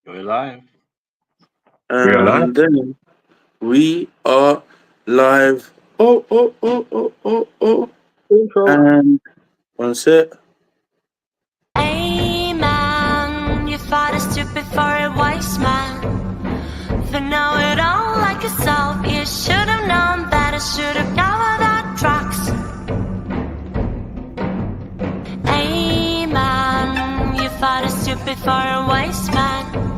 You're live. We are live. And then we are live. Oh. And one sec. Hey man, you thought it's stupid for a wise man. For know it all like yourself, you should have known that I should have covered our tracks. Hey man, you thought it's stupid for a wise man.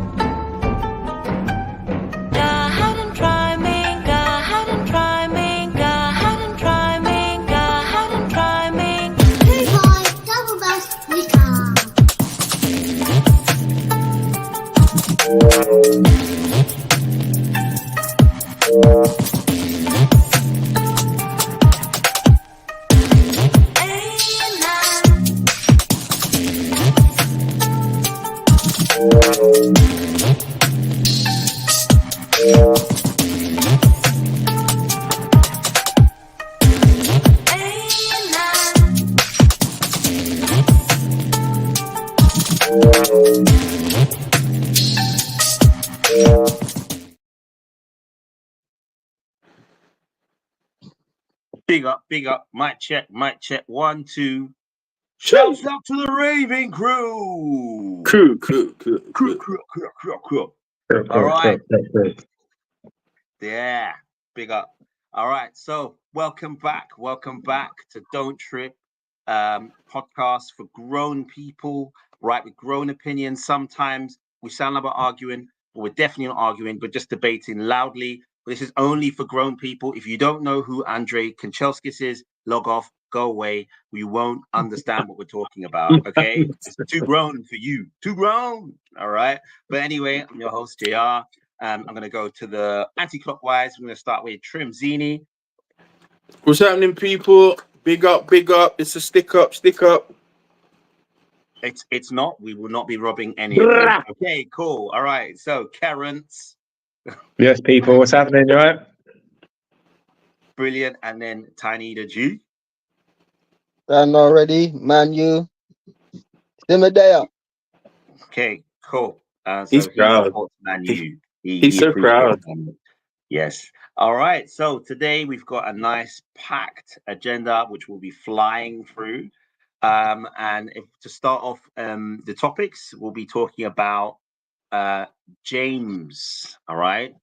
Go ahead and try me, go ahead and try me, go ahead and try me, go ahead and try me. Hey boy, double bass guitar. Big up. Mic check. 1, 2. Shouts out to the Raving crew. Crew. All right. Yeah, big up. All right, so welcome back to Don't Trip, podcast for grown people, right? With grown opinions. Sometimes we sound like we're arguing, but we're definitely not arguing, but just debating loudly. This is only for grown people. If you don't know who Andrei Kanchelskis is, log off, go away. We won't understand what we're talking about, okay? It's too grown for you. Too grown. All right. But anyway, I'm your host, JR. I'm going to go to the anti-clockwise. I'm going to start with Trim Zini. What's happening, people? Big up. It's a stick up. It's not. We will not be robbing any of them. Okay, cool. All right. So, Kerrance. Yes, people. What's happening? You right? Brilliant. And then Tiny the G. Done already, Man U. Simedea. Okay, cool. So He's proud. supports Man U. He's so proud. Yes. All right. So today we've got a nice packed agenda, which we'll be flying through. To start off the topics, we'll be talking about James. All right.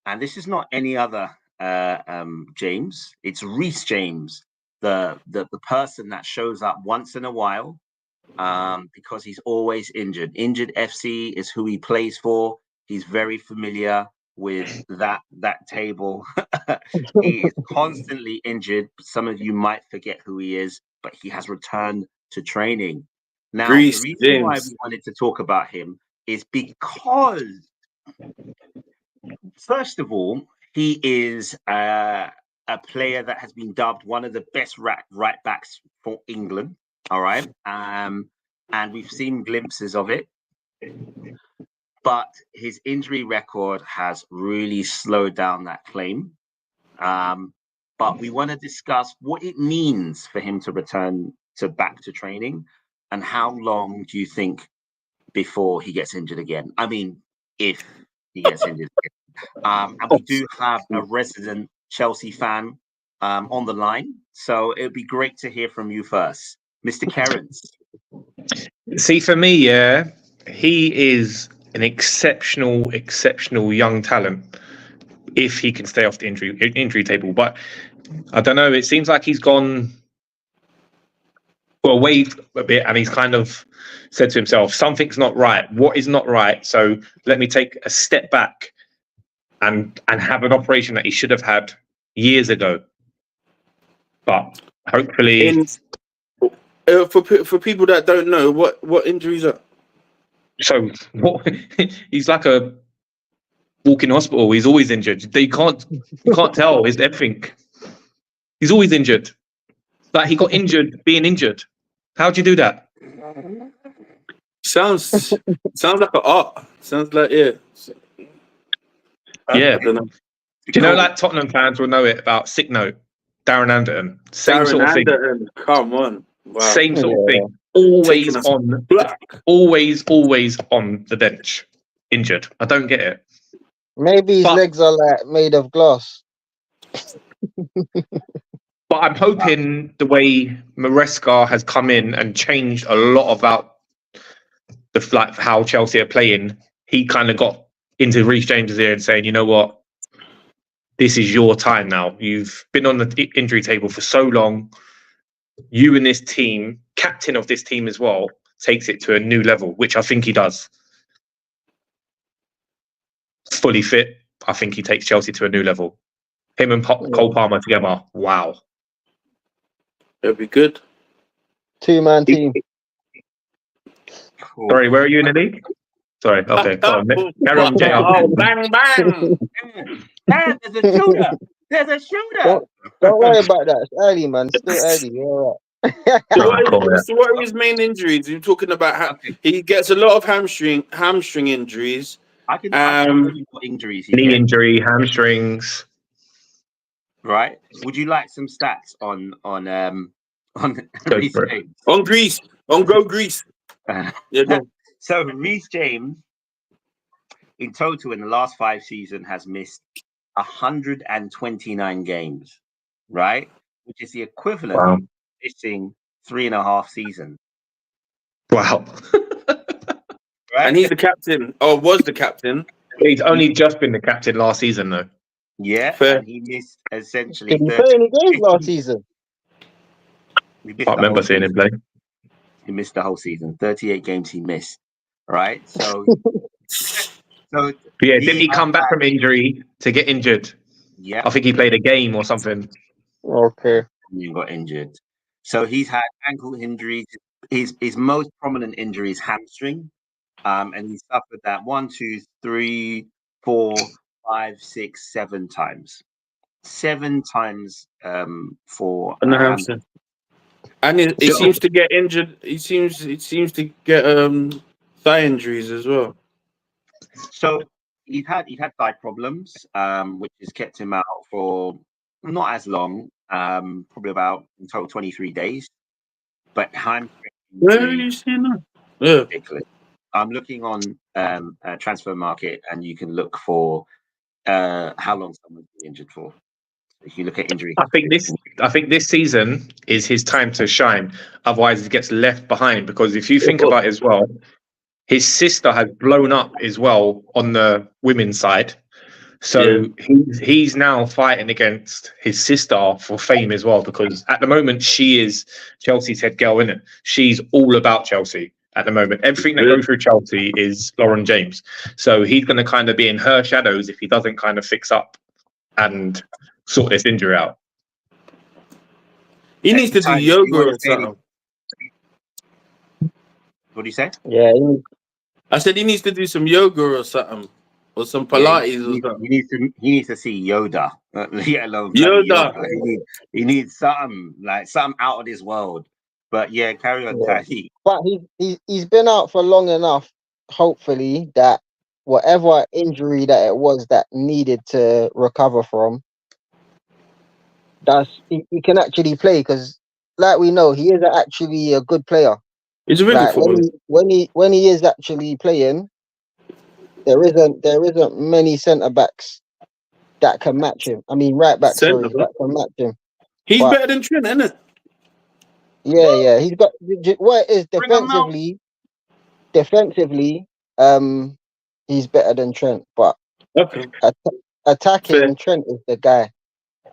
And this is not any other James. It's Reece James, the person that shows up once in a while because he's always injured. Injured FC is who he plays for. He's very familiar with that table. He is constantly injured. Some of you might forget who he is, but he has returned to training. Now, the reason why we wanted to talk about him is because, first of all, he is a player that has been dubbed one of the best right backs for England. All right. And we've seen glimpses of it. But his injury record has really slowed down that claim. But we want to discuss what it means for him to return back to training, and how long do you think before he gets injured again? I mean, if he gets injured again. And we do have a resident Chelsea fan on the line, so it'd be great to hear from you first, Mr. Kerrance. See, for me, yeah, he is an exceptional young talent if he can stay off the injury table. But I don't know, it seems like he's gone away a bit, and he's kind of said to himself, something's not right. What is not right? So let me take a step back and have an operation that he should have had years ago. But hopefully... For people that don't know, what injuries are... So what? He's like a walking hospital. He's always injured. You can't tell. He's everything. He's always injured. Like he got injured being injured. How'd you do that? Sounds like an art. Sounds like yeah. I don't know. Do you know, like Tottenham fans will know it about Sick Note, Darren Anderton. Same sort of thing. Come on. Wow. Same sort of thing. Always on the bench. injured. I don't get it. Maybe his But- legs are like made of glass. But I'm hoping the way Maresca has come in and changed a lot about how Chelsea are playing, he kind of got into Reece James' ear and saying, you know what, this is your time now. You've been on the injury table for so long. You and this team, captain of this team as well, takes it to a new level, which I think he does. Fully fit, I think he takes Chelsea to a new level. Him and Cole Palmer together, wow. It'll be good. 2-man team. Cool. Sorry, where are you in the league? Sorry, okay. Go on, carry on, Jay. Oh, bang, bang. Man, there's a shooter. There's a shooter. Don't worry about that. It's early, man. It's still early. You're all right. So what are his main injuries? You're talking about how he gets a lot of hamstring injuries. I can tell you what injuries he Knee gets, injury, hamstrings. right? Would you like some stats on Go Reece for it. James? On Greece. On Go Greece. Yeah, go. So Reece James, in total, in the last 5 seasons, has missed 129 games, right? Which is the equivalent Wow. of missing 3.5 seasons. Wow. Right? And he's the captain. Or was the captain. He's only just been the captain last season, though. Yeah, Fair. and he missed essentially Did he 30. play any games last season? He missed I the remember whole seeing him season. play. He missed the whole season. 38 games he missed, right? So Yeah, didn't he come back from injury to get injured? yeah, I think he played a game or something. Okay. he got injured. So he's had ankle injuries. His most prominent injury is hamstring, and he suffered that 1, 2, 3, 4, 5, 6, 7 times. 7 times for And the hamstring. And he seems to get injured. He seems to get thigh injuries as well. So he's had thigh problems, which has kept him out for not as long, probably about in total 23 days. But hamstring Where are you seeing that? Yeah. ridiculous. I'm looking on Transfer Market, and you can look for how long someone's been injured for. If you look at injury, I think this season is his time to shine. Otherwise, he gets left behind. Because if you think about it as well, his sister has blown up as well on the women's side. So he's now fighting against his sister for fame as well. Because at the moment, she is Chelsea's head girl, innit? She's all about Chelsea at the moment. Everything that goes through Chelsea is Lauren James. So he's going to kind of be in her shadows if he doesn't kind of fix up and sort this injury out. He needs to do yoga or something. what do you say? Yeah. I said he needs to do some yoga or something. Or some Pilates or something. He needs to see Yoda, let alone Yoda. He needs something out of this world. But yeah, carry on, Yeah. Taddy. But he's been out for long enough, hopefully, that whatever injury that it was that needed to recover from, he can actually play, because like we know, he is actually a good player. He's a really Like good footballer. when he is actually playing, there isn't many centre backs that can match him. I mean, right backs, sorry, Centre-back? that can match him. He's but- better than Trent, isn't it? Yeah. He's got what it is Bring him out. defensively, he's better than Trent, but Okay. attacking, Fair. Trent is the guy.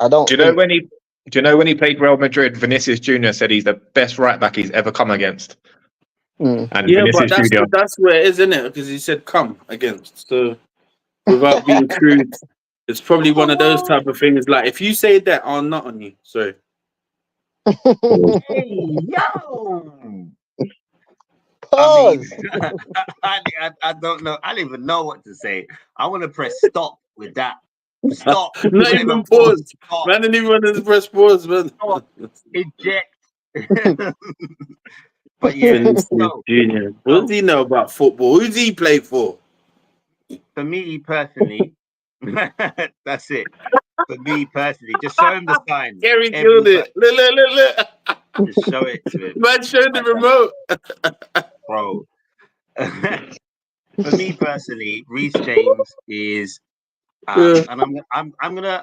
I don't. Do you know when he played Real Madrid, Vinicius Junior said he's the best right back he's ever come against. Mm. And Yeah, but Vinicius Junior, that's where it is, isn't it? Because he said come against. So without being crude, it's probably one of those type of things. Like if you say that, I'll not on you. Sorry. Hey, yo! Pause. I don't know. I don't even know what to say. I want to press stop with that. Stop. Not even pause. Stop. Man didn't even want to press pause, man. Eject. But yeah, so Junior. What does he know about football? Who's he play for? for me personally, that's it. For me personally, just show him the sign. Gary killed it. Look. Just show it to him, Man showed the remote. bro. For me personally, Reece James is, Yeah. and I'm gonna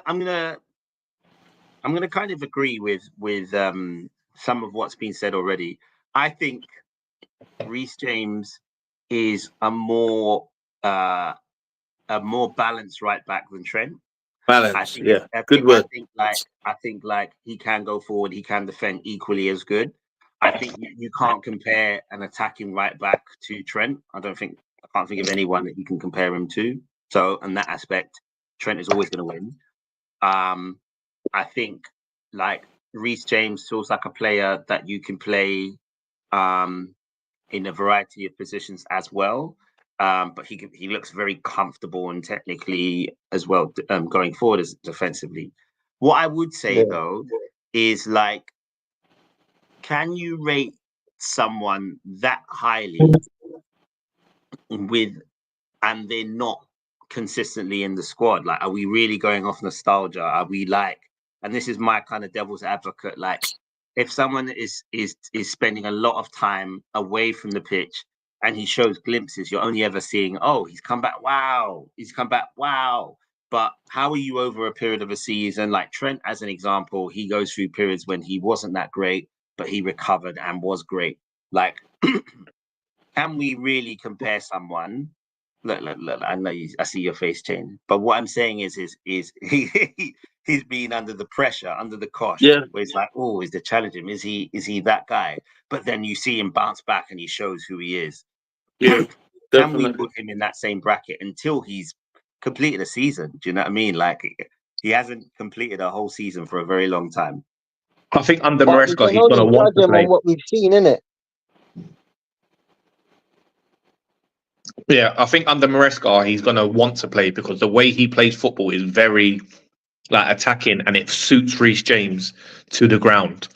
kind of agree with some of what's been said already. I think Reece James is a more balanced right back than Trent. Balance. Yeah. Good word. I think like he can go forward, he can defend equally as good. I think you can't compare an attacking right back to Trent. I can't think of anyone that you can compare him to. So in that aspect, Trent is always going to win. I think like Reece James feels like a player that you can play in a variety of positions as well. But he looks very comfortable and technically as well going forward as defensively. What I would say though is like, can you rate someone that highly and they're not consistently in the squad? Like, are we really going off nostalgia? Are we like, and this is my kind of devil's advocate, like if someone is spending a lot of time away from the pitch and he shows glimpses, you're only ever seeing, oh, he's come back, wow, but how are you over a period of a season? Like Trent, as an example, he goes through periods when he wasn't that great, but he recovered and was great. Like, can we really compare someone? Look, I know I see your face change, but what I'm saying is he's been under the pressure, under the cosh, Yeah. where it's like, oh, is the challenge him? Is he that guy? But then you see him bounce back and he shows who he is. Yeah. Can we Definitely. put him in that same bracket until he's completed a season? Do you know what I mean? Like he hasn't completed a whole season for a very long time. I think under But we Maresca, can he's going to only want judge to him play. on what we've seen, innit? Yeah, I think under Maresca, he's going to want to play because the way he plays football is very like attacking, and it suits Reece James to the ground.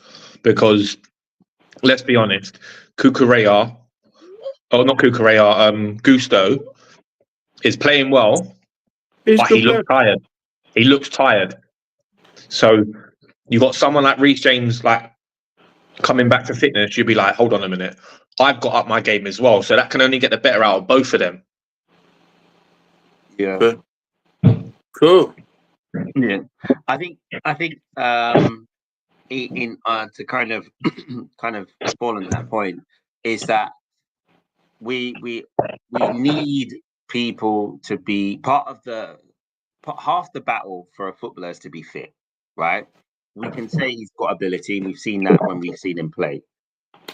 Because let's be honest, Cucurella, Gusto is playing well, He's but good he looks player. tired. He looks tired. So you got someone like Reece James, like coming back to fitness. You'd be like, hold on a minute, I've got up my game as well. So that can only get the better out of both of them. Yeah. Cool. Yeah, I think in to kind of fall on that point is that we need people to be part of half the battle for a footballer is to be fit, right? We can say he's got ability, and we've seen that when we've seen him play.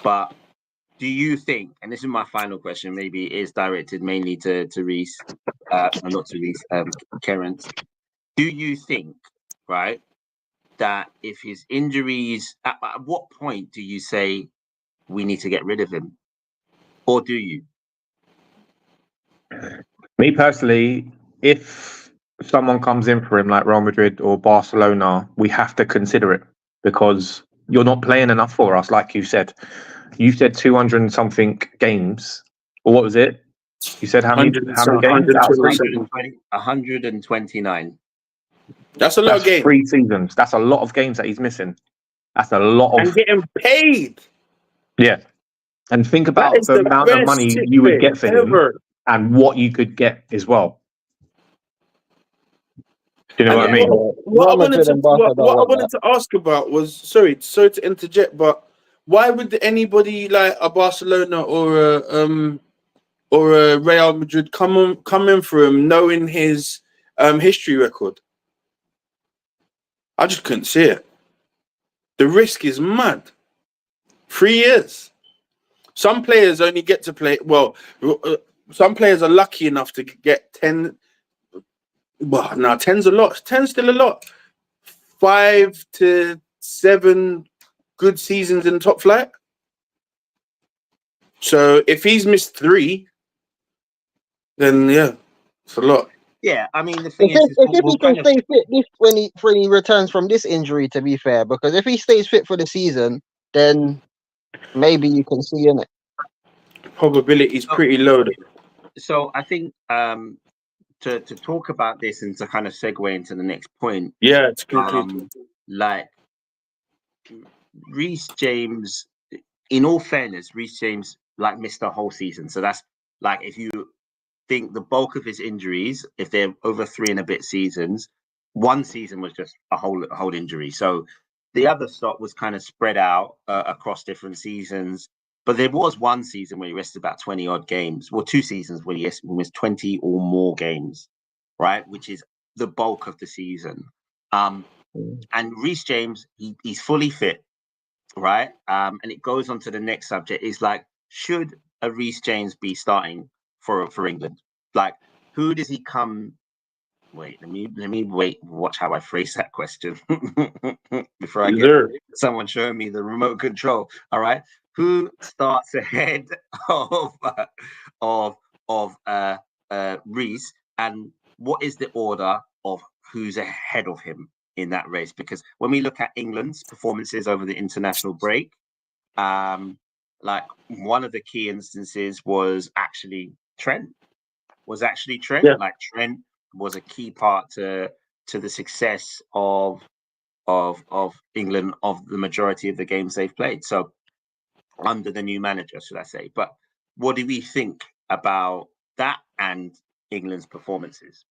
But do you think, and this is my final question, maybe it is directed mainly to Reece, not to Reece, Kerens. Do you think, right, that if his injuries, at what point do you say we need to get rid of him? Or do you? Me personally, if someone comes in for him like Real Madrid or Barcelona, we have to consider it because you're not playing enough for us, like you said. You said 200 and something games. Or what was it? You said how many games? 129. That's a lot of games. 3 seasons. That's a lot of games that he's missing. That's a lot of... And getting paid. Yeah. And think about the amount of money you would get for him and what you could get as well. Do you know what I mean? What I wanted to ask about was, sorry to interject, but why would anybody like a Barcelona or a Real Madrid come in for him knowing his history record? I just couldn't see it. The risk is mad. 3 years. Some players only get to play. Well, some players are lucky enough to get 10. Well, no, 10's a lot. 10's still a lot. 5 to 7 good seasons in top flight. So if he's missed 3, then yeah, it's a lot. Yeah, I mean the thing If he can stay fit when he returns from this injury, to be fair, because if he stays fit for the season, then maybe you can see in it. Probability is pretty low. So I think to talk about this and to kind of segue into the next point. Yeah, it's conclude. Like Reece James, in all fairness, Reece James like missed the whole season. So that's like if you think the bulk of his injuries, if they're over 3 and a bit seasons, one season was just a whole injury. So the other stock was kind of spread out across different seasons. But there was one season where he rested about 20 odd games. Well, 2 seasons where he missed 20 or more games, right? Which is the bulk of the season. And Reece James, he's fully fit, right? And it goes on to the next subject. Is like, should a Reece James be starting for England? Like, who does he come? Wait, let me watch how I phrase that question before I get someone showing me the remote control. All right, who starts ahead of Reece, and what is the order of who's ahead of him in that race? Because when we look at England's performances over the international break, like one of the key instances was actually Trent. Yeah. Like Trent was a key part to the success of England, of the majority of the games they've played. So under the new manager, should I say? But what do we think about that and England's performances?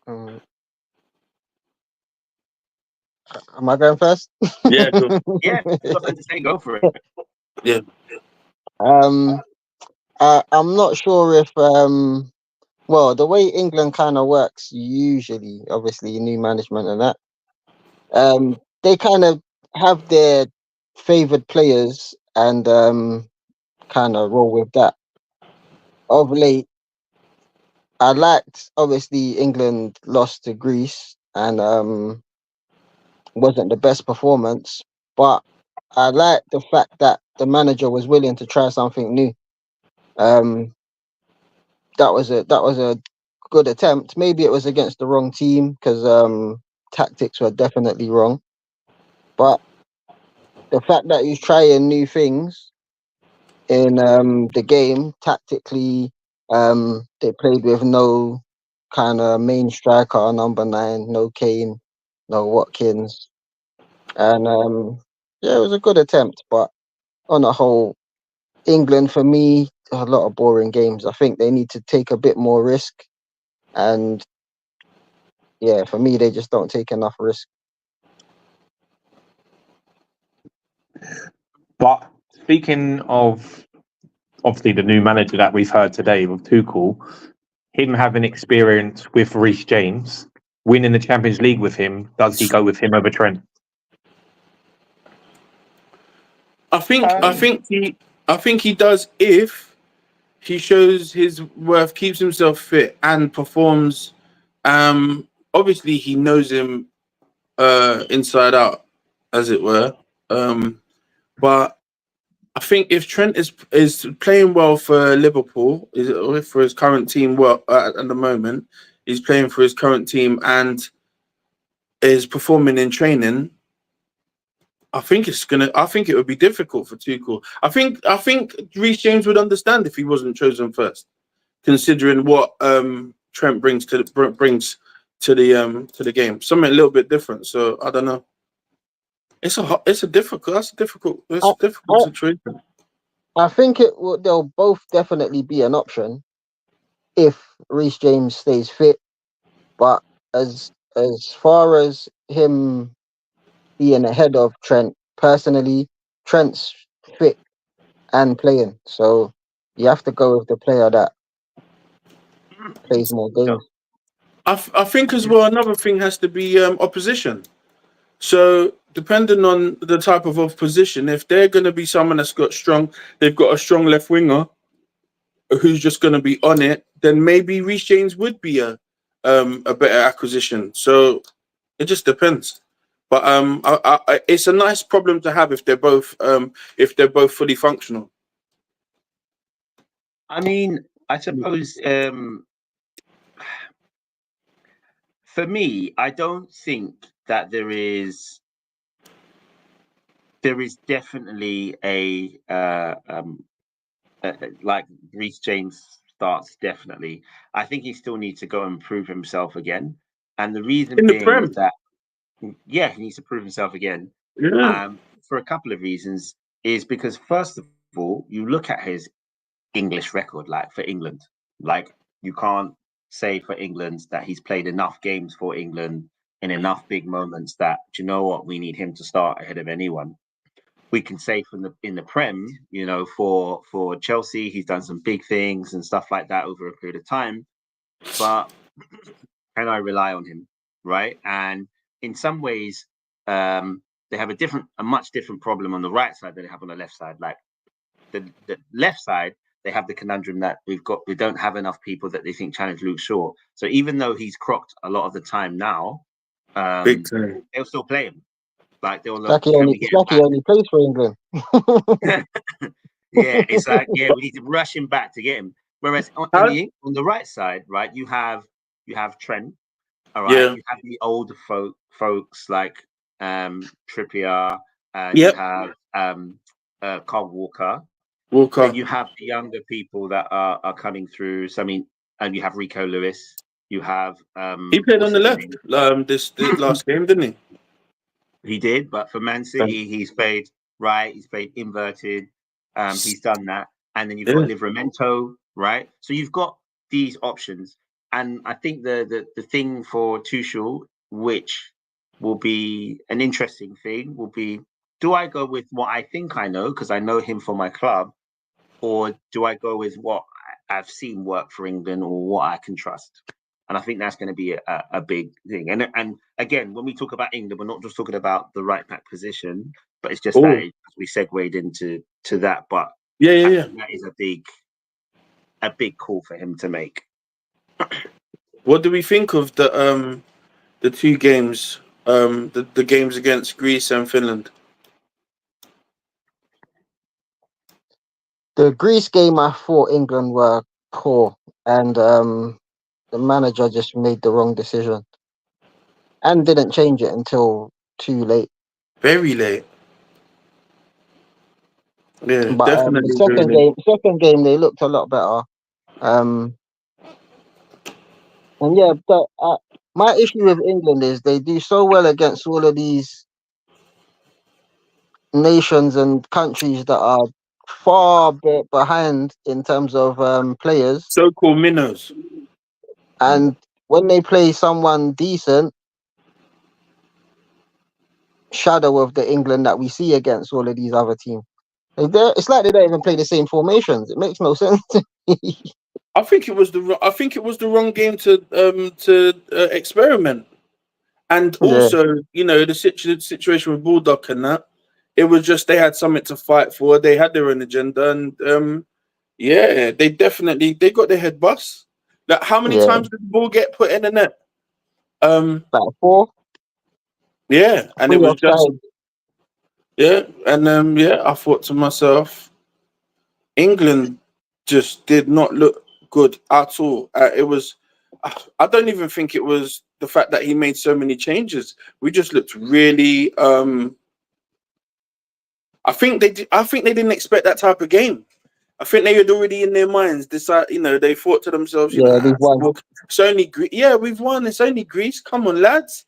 Am I going first? Yeah, cool. Yeah, go for it. Yeah. I'm not sure if well, the way England kind of works usually, obviously new management and that, they kind of have their favoured players and kind of roll with that. Of late, I liked, obviously England lost to Greece and wasn't the best performance, but I like the fact that the manager was willing to try something new. That was a good attempt. Maybe it was against the wrong team because tactics were definitely wrong. But the fact that he's trying new things in the game tactically, they played with no kind of main striker, number 9, no Kane, no Watkins, and yeah, it was a good attempt. But on the whole, England for me, a lot of boring games. I think they need to take a bit more risk, and yeah, for me, they just don't take enough risk. But speaking of obviously the new manager that we've heard today with Tuchel, him having experience with Reece James, winning the Champions League with him, does he go with him over Trent? I think he does if he shows his worth, keeps himself fit, and performs. Obviously, he knows him inside out, as it were. But I think if Trent is playing well for Liverpool, or for his current team, well at the moment, he's playing for his current team and is performing in training. I think it would be difficult for Tuchel. I think Reece James would understand if he wasn't chosen first, considering what Trent brings to the game. Something a little bit different. So I don't know. It's a difficult situation. I think they'll both definitely be an option if Reece James stays fit. But as far as him being ahead of Trent, personally, Trent's fit and playing, so you have to go with the player that plays more games. I think as well, another thing has to be opposition. So depending on the type of opposition, if they're going to be someone they've got a strong left winger who's just going to be on it, then maybe Reece James would be a better acquisition. So it just depends. But it's a nice problem to have if they're both fully functional. I mean, I suppose for me, I don't think that there is definitely a like Reece James starts definitely. I think he still needs to go and prove himself again, and the reason being is that he needs to prove himself again. Yeah. For a couple of reasons, is because first of all, you look at his English record, like for England, like you can't say for England that he's played enough games for England in enough big moments that, do you know what, we need him to start ahead of anyone. We can say in the Prem, you know, for Chelsea, he's done some big things and stuff like that over a period of time. But can I rely on him, right? And in some ways, they have a much different problem on the right side than they have on the left side. Like the left side, they have the conundrum that we don't have enough people that they think challenge Luke Shaw. So even though he's crocked a lot of the time now, Big time. they'll still play him. Like they'll It's like he only plays for England. Yeah, it's like, yeah, we need to rush him back to get him. Whereas on the right side, right, you have Trent, all right, you have the older folks like Trippier, you have Carl Walker. And you have the younger people that are coming through. So I mean, and you have Rico Lewis. You have he played on the left this last game, didn't he? He did, but for Man City, he's played right. He's played inverted. He's done that, and then you've got Livramento, right? So you've got these options, and I think the thing for Tuchel, which will be an interesting thing, will be: do I go with what I think I know because I know him for my club, or do I go with what I've seen work for England or what I can trust? And I think that's going to be a big thing. And again, when we talk about England, we're not just talking about the right back position, but it's just that we segued into that. But that is a big call for him to make. What do we think of the two games, the games against Greece and Finland? The Greece game, I thought England were poor, and the manager just made the wrong decision and didn't change it until too late. Very late. Yeah, but definitely. The second game, they looked a lot better. And yeah, but my issue with England is they do so well against all of these nations and countries that are far bit behind in terms of players. So-called minnows. And when they play someone decent, shadow of the England that we see against all of these other teams, it's like they don't even play the same formations. It makes no sense to me. I think it was the wrong game to experiment, and also you know the situation with Bulldog and that. It was just they had something to fight for. They had their own agenda, and they definitely got their head bust. Like how many times did the ball get put in the net? About 4. Yeah, and 3 it was just offside. I thought to myself, England just did not look good at all. It was, I don't even think it was the fact that he made so many changes. We just looked really. I think they didn't expect that type of game. I think they had already in their minds decide. You know, they thought to themselves, we've won. It's only Greece. Yeah, we've won. It's only Greece. Come on, lads.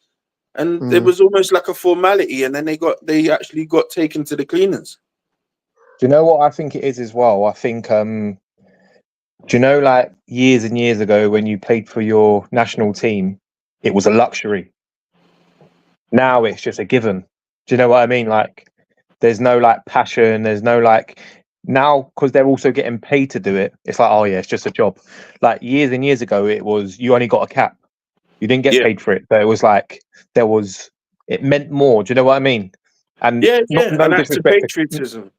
And it was almost like a formality, and then they actually got taken to the cleaners. Do you know what I think it is as well? I think, do you know, like years and years ago when you played for your national team, it was a luxury. Now it's just a given. Do you know what I mean? Like, there's no like passion. There's no like now because they're also getting paid to do it. It's like, oh yeah, it's just a job. Like years and years ago, it was you only got a cap. You didn't get paid for it. So it was like it meant more. Do you know what I mean? And no disrespect to patriotism.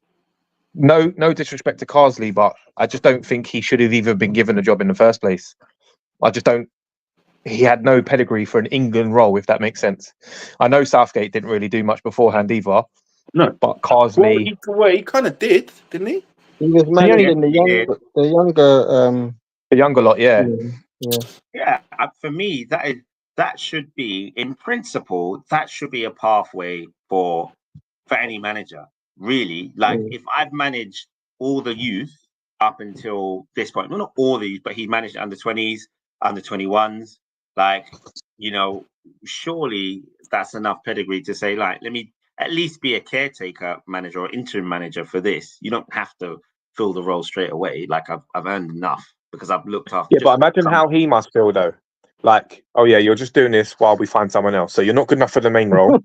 No disrespect to Carsley, but I just don't think he should have even been given a job in the first place. I just don't. He had no pedigree for an England role, if that makes sense. I know Southgate didn't really do much beforehand either. No, but Carsley. Well, he kind of did, didn't he? He was managing the younger lot, yeah. Yeah, for me, that should be, in principle, that should be a pathway for any manager. Really, like if I've managed all the youth up until this point, well, not all the youth, but he managed under 20s, under 21s. Like, you know, surely that's enough pedigree to say, like, let me at least be a caretaker manager or interim manager for this. You don't have to fill the role straight away. Like I've earned enough because I've looked after. Yeah, but imagine how he must feel though. Like, oh yeah, you're just doing this while we find someone else. So you're not good enough for the main role.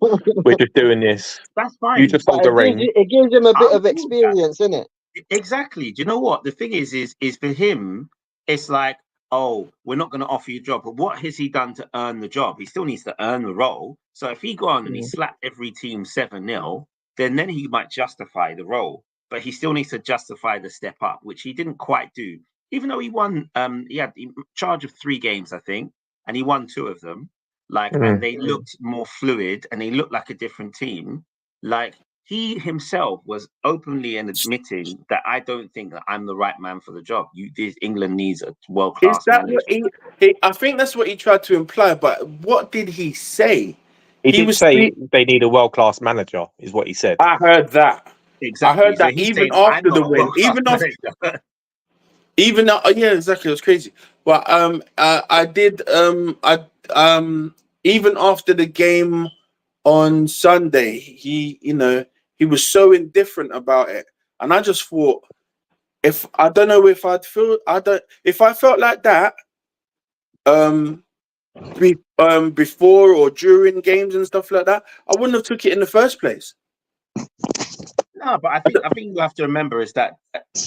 We're just doing this. That's fine. You just hold the reins. It gives him a bit of experience, innit? Exactly. Do you know what the thing is for him? It's like, oh, we're not going to offer you a job, but what has he done to earn the job? He still needs to earn the role. So if he go on and he slapped every team 7-0, then he might justify the role, but he still needs to justify the step up, which he didn't quite do. Even though he won, he had charge of 3 games, I think, and he won 2 of them. Like, and they looked more fluid, and they looked like a different team. Like, he himself was openly and admitting that I don't think that I'm the right man for the job. England needs a world-class Is that manager. what I think that's what he tried to imply, but what did he say? He did say they need a world-class manager, is what he said. I heard that. Exactly. I heard that even after the win, yeah, exactly. It was crazy. But I did even after the game on Sunday, he was so indifferent about it, and I just thought, if I felt like that, before or during games and stuff like that, I wouldn't have took it in the first place. No, but I think you have to remember is that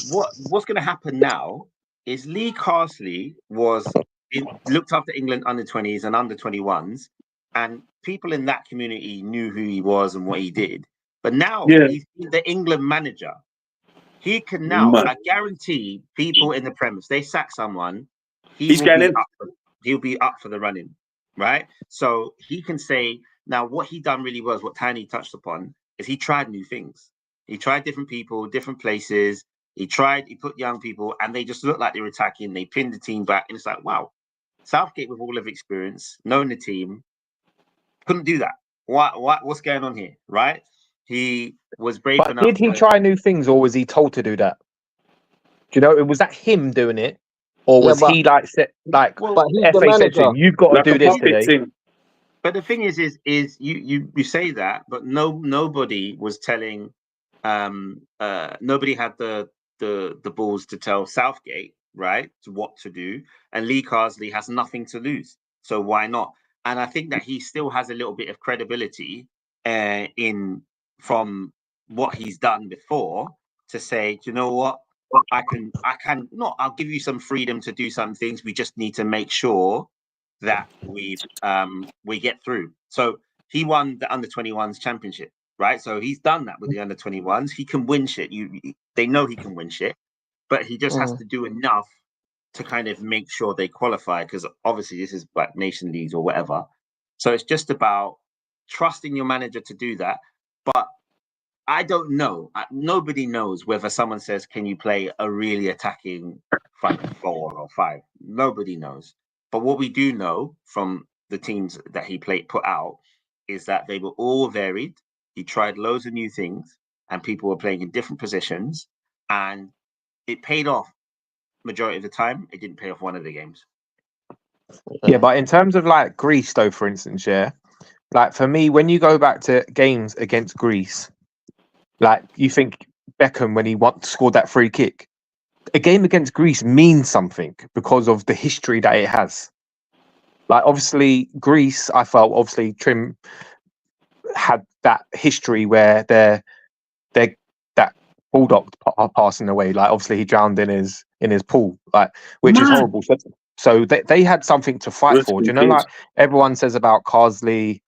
what's going to happen now is Lee Carsley looked after England under-20s and under-21s, and people in that community knew who he was and what he did. But now he's the England manager. He can now, I guarantee people in the premise, they sack someone, he'll be up for the running, right? So he can say, now what he done really was what Tiny touched upon, is he tried new things. He tried different people, different places. He put young people, and they just looked like they were attacking. They pinned the team back, and it's like, wow, Southgate with all of experience, knowing the team, couldn't do that. What's going on here, right? He was brave enough. But did he try new things, or was he told to do that? Do you know, was that him doing it, or was he like FA said to him, "You've got to do this today"? But the thing is you say that, but nobody was telling. Nobody had the balls to tell Southgate, right, what to do, and Lee Carsley has nothing to lose, so why not? And I think that he still has a little bit of credibility from what he's done before to say, do you know what, I can not. I'll give you some freedom to do some things. We just need to make sure that we get through. So he won the under-21s championship. Right, so he's done that with the under-21s. He can win shit. They know he can win shit, but he just has to do enough to kind of make sure they qualify. Because obviously this is like nation leagues or whatever. So it's just about trusting your manager to do that. But I don't know. Nobody knows whether someone says, "Can you play a really attacking front 4 or 5?" Nobody knows. But what we do know from the teams that he put out is that they were all varied. He tried loads of new things, and people were playing in different positions, and it paid off majority of the time. It didn't pay off one of the games. Yeah, but in terms of like Greece, though, for instance, like for me, when you go back to games against Greece, like you think Beckham when he scored that free kick, a game against Greece means something because of the history that it has. Like obviously Greece, I felt obviously Trim had that history where that bulldog passing away, like obviously he drowned in his pool, like which is horrible. So they had something to fight for. Do you know, like everyone says about Carsley,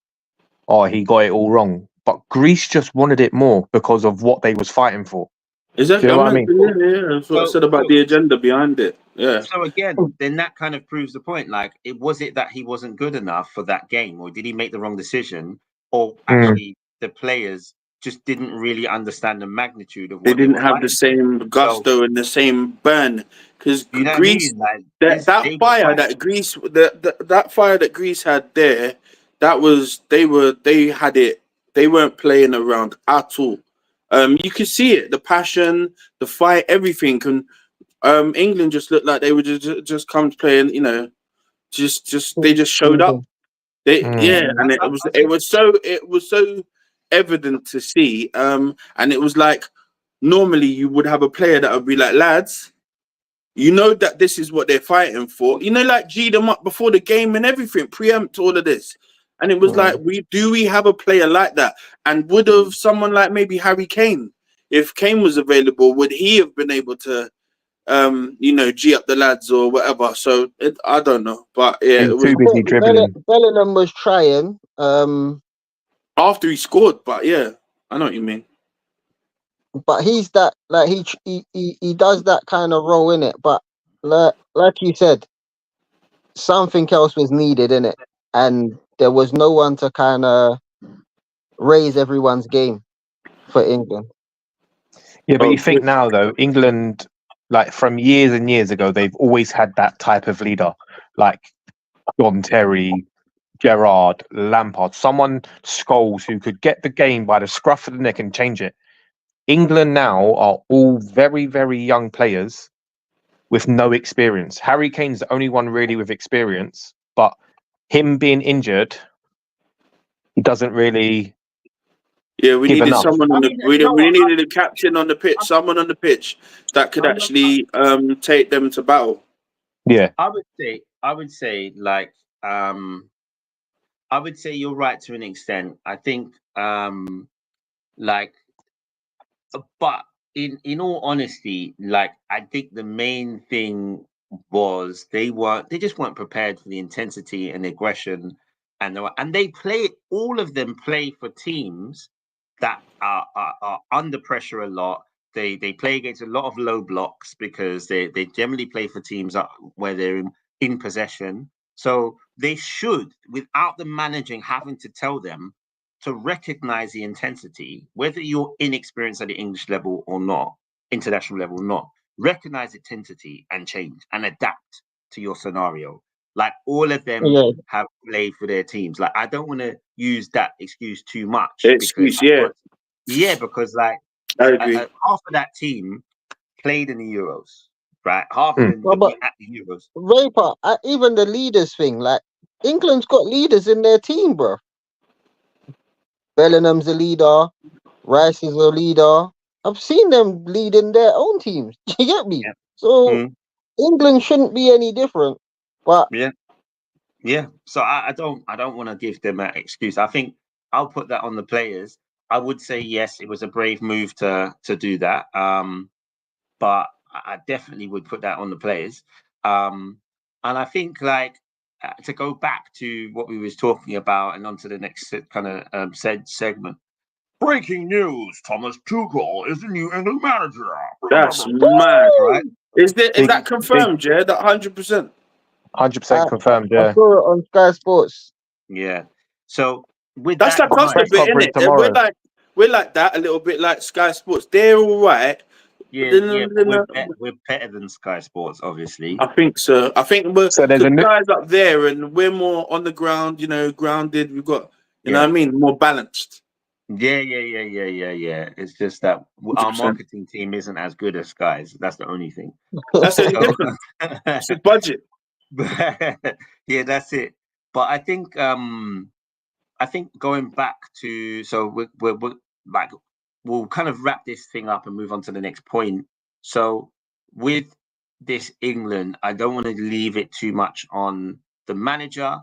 he got it all wrong, but Greece just wanted it more because of what they was fighting for. Exactly. You know what I mean? Yeah, that's what I said about the agenda behind it. Yeah. So again, then that kind of proves the point. Like, was it that he wasn't good enough for that game, or did he make the wrong decision, or actually the players just didn't really understand the magnitude of what they didn't have the same gusto and the same burn? Because Greece, that fire that Greece had there, they had it. They weren't playing around at all. You could see it, the passion, the fight, everything. And England just looked like they were just come to play, and they just showed up. And it was so evident to see. And it was like normally you would have a player that would be like, lads, you know that this is what they're fighting for. You know, like G them up before the game and everything, preempt all of this. And it was like, we have a player like that? And would have someone like maybe Harry Kane, if Kane was available, would he have been able to, you know, G up the lads or whatever? So I don't know, but yeah, He's it was too busy dribbling. Bellingham was trying. after he scored. But yeah, I know what you mean. But he's that like he does that kind of role in it. But like you said, something else was needed in it, and there was no one to kind of raise everyone's game for England. Yeah, but Oh, you think now though, England, like from years and years ago, they've always had that type of leader, like John Terry, Gerrard, Lampard, someone Scholes who could get the game by the scruff of the neck and change it. England now are all very, very young players with no experience. Harry Kane's the only one really with experience, but him being injured, he doesn't really. Yeah, we Give needed enough. someone on I the mean, we, you know we what? needed a captain on the pitch, someone on the pitch that could actually take them to battle. Yeah, I would say, like, I would say you're right to an extent. I think, like, but in all honesty, like, I think the main thing was they just weren't prepared for the intensity and aggression, and they play, all of them play for teams that are under pressure a lot. They play against a lot of low blocks because they generally play for teams where they're in possession. So they should, without the managing having to tell them, to recognize the intensity, whether you're inexperienced at the English level or not, international level or not, recognize intensity and change and adapt to your scenario. Like, all of them Yeah. have played for their teams. Like, I don't want to use that excuse too much. Excuse, yeah. Because like I agree. half of that team played in the Euros, right? Half of them No, but at the Euros. Raper, even the leaders thing, like England's got leaders in their team, bro. Bellingham's a leader, Rice is a leader. I've seen them leading their own teams. You get me? Yeah. So England shouldn't be any different. But Yeah. So I don't want to give them an excuse. I think I'll put that on the players. I would say yes, it was a brave move to do that. But I definitely would put that on the players. And I think, like, to go back to what we was talking about and on to the next kind of segment. Breaking news: Thomas Tuchel is the new England manager. That's mad, Right? Is that confirmed, yeah? That 100%. 100% confirmed. I Yeah, saw it on Sky Sports. Yeah. So with That's that, like us a press bit, conference innit? tomorrow. We're like that a little bit, like Sky Sports. They're all right. we're better than Sky Sports, obviously. I think so. I think we're So there's the a new- guys up there, and we're more on the ground. You know, grounded. We've got, you know what I mean, more balanced. Yeah. It's just that our 100%. marketing team isn't as good as Sky's. That's the only thing. That's the only difference. It's the budget. Yeah, that's it. But I think going back to, so we're like, we'll kind of wrap this thing up and move on to the next point. So with this England, I don't want to leave it too much on the manager,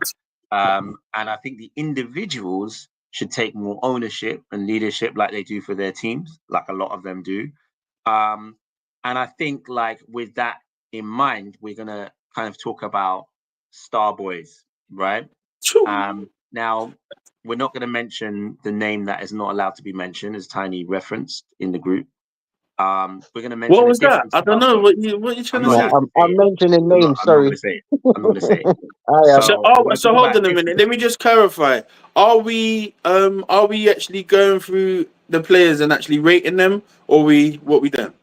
and I think the individuals should take more ownership and leadership like they do for their teams, like a lot of them do. And I think, like, with that in mind, we're gonna kind of talk about Star Boys, right? Now, we're not going to mention the name that is not allowed to be mentioned, as Tiny referenced in the group. We're going to mention. What was that? I don't know. What you trying to say? I'm mentioning names. Sorry. I'm not going to say it. So hold on a minute. Let me just clarify. Are we actually going through the players and actually rating them, or what we doing?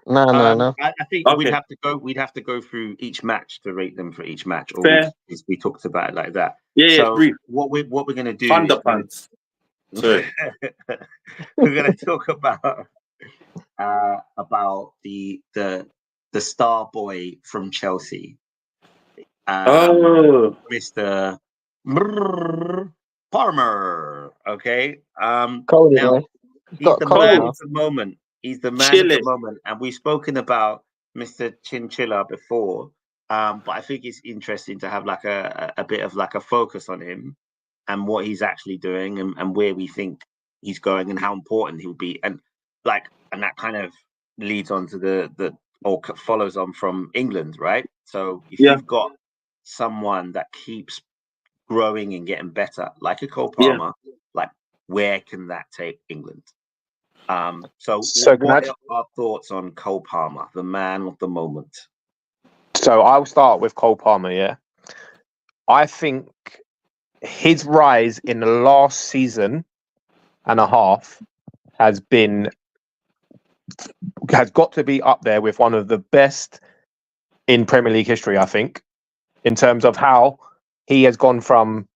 No. I think Okay. we'd have to go through each match to rate them for each match, or Fair. we talked about it like that. Yeah, So brief. what we're going to do? Underpants. Sorry. We're going to talk about the star boy from Chelsea, Oh, Mr. Palmer. Okay. Cody, Now man. he's Got the cold man now. of the moment. He's the man of Chilling. the moment, and we've spoken about Mr. Chinchilla before. But I think it's interesting to have like a bit of like a focus on him and what he's actually doing and where we think he's going and how important he'll be. And that kind of leads on to the or follows on from England, right? So if Yeah. you've got someone that keeps growing and getting better, like a Cole Yeah. Palmer, like where can that take England? So So can what I- are our thoughts on Cole Palmer, the man of the moment? So I'll start with Cole Palmer. Yeah, I think his rise in the last season and a half has got to be up there with one of the best in Premier League history. I think, in terms of how he has gone from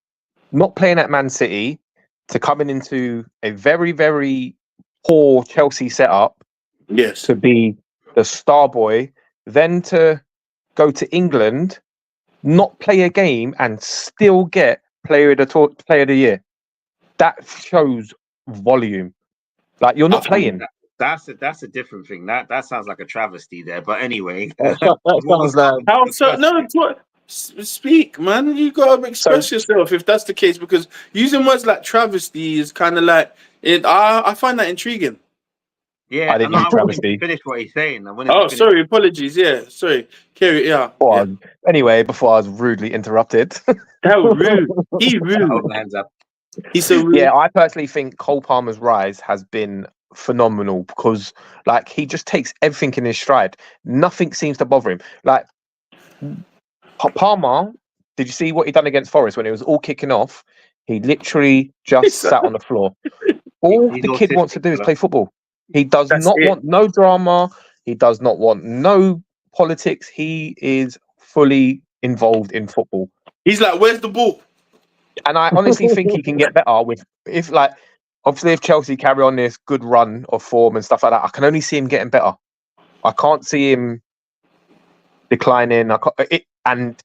not playing at Man City to coming into a very, very poor Chelsea setup Yes. to be the star boy, then to go to England, not play a game and still get player of the year. That shows volume. Like you're not I think playing. That's a different thing. That sounds like a travesty there. But anyway, That sounds like How so? No, speak, man. You gotta express yourself if that's the case, because using words like travesty is kind of like it. I find that intriguing. yeah, I didn't and use I wanted to travesty. finish what he's saying. I wanted Oh, to finish. sorry, apologies. Yeah, sorry. Carry. Yeah. Before I was rudely interrupted. How rude. He rude. Hold my hands up. He's so rude. Yeah, I personally think Cole Palmer's rise has been phenomenal because, like, he just takes everything in his stride. Nothing seems to bother him. Like, Palmer, did you see what he done against Forest when it was all kicking off? He literally just sat on the floor. All He's the kid wants to autistic, do is fella. play football. He does That's not it. want no drama. He does not want no politics. He is fully involved in football. He's like, where's the ball? And I honestly think he can get better with if Chelsea carry on this good run of form and stuff like that. I can only see him getting better. I can't see him declining. And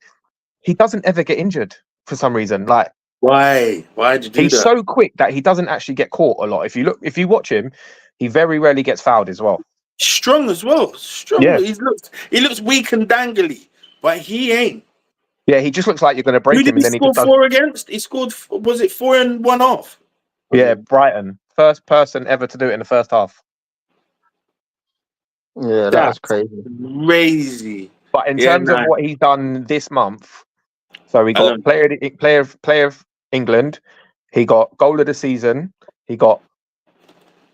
he doesn't ever get injured for some reason. Like Why? Why'd you do he's that? so quick that he doesn't actually get caught a lot. If you watch him, he very rarely gets fouled as well. Strong as well. Strong. Yeah. He looks weak and dangly, but he ain't. Yeah, he just looks like you're going to break Who him, did and he then he score just does. 4 against? He scored. Was it 4 and 1 off? Yeah, Brighton, first person ever to do it in the first half. yeah, that was crazy. Crazy. But in Yeah, terms of no. what he's done this month, so he I got player of England, he got goal of the season, he got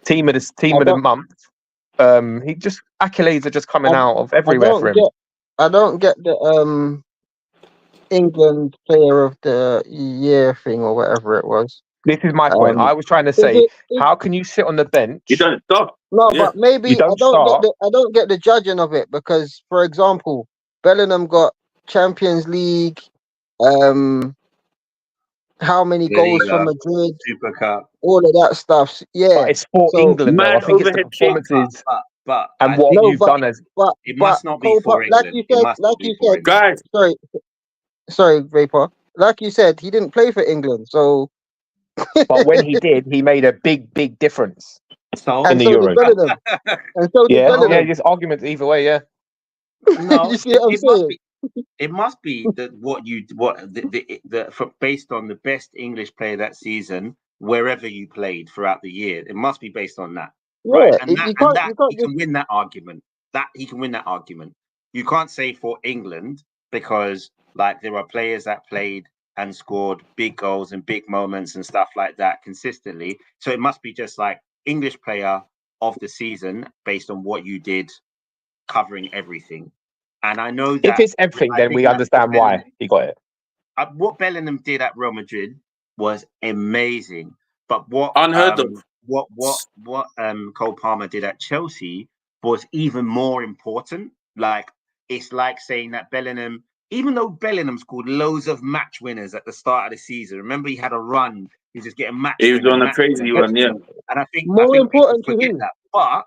team of the month. He just accolades are just coming out of everywhere for him. I don't get the England player of the year thing or whatever it was. This is my point. I was trying to Is say, it- how can you sit on the bench? You don't stop. No, Yeah. but maybe You don't start. I don't get the judging of it because, for example, Bellingham got Champions League. How many La goals Liga, from Madrid? Super Cup. All of that stuff. Yeah, But it's for So, England, though. I man think it's the overhead kick. performances But and I what think No, you've but- done as. but it must not be for like England. you It said, must not be for England. Guys, sorry, Vapor. Like you said, he didn't play for England, so But when he did, he made a big difference. So In and the so Euros. did Bellingham. And so did Yeah, Bellingham. yeah. Just arguments either way. Yeah. no, You see what I'm saying? It must be that based on the best English player that season, wherever you played throughout the year. It must be based on that, right? Yeah, And you that can't he can win that argument. That he can win that argument. You can't say for England because like there are players that played and scored big goals and big moments and stuff like that consistently. So it must be just like English player of the season based on what you did, covering everything. And I know that If it's everything, I then think we that understand why he got it. what Bellingham did at Real Madrid was amazing. But what Unheard of. what Cole Palmer did at Chelsea was even more important. Like it's like saying that Bellingham, even though Bellingham scored loads of match winners at the start of the season, remember he had a run. He was just getting match. He was winners, on a match crazy winners. one, yeah. And I think More people important to forget who? that. But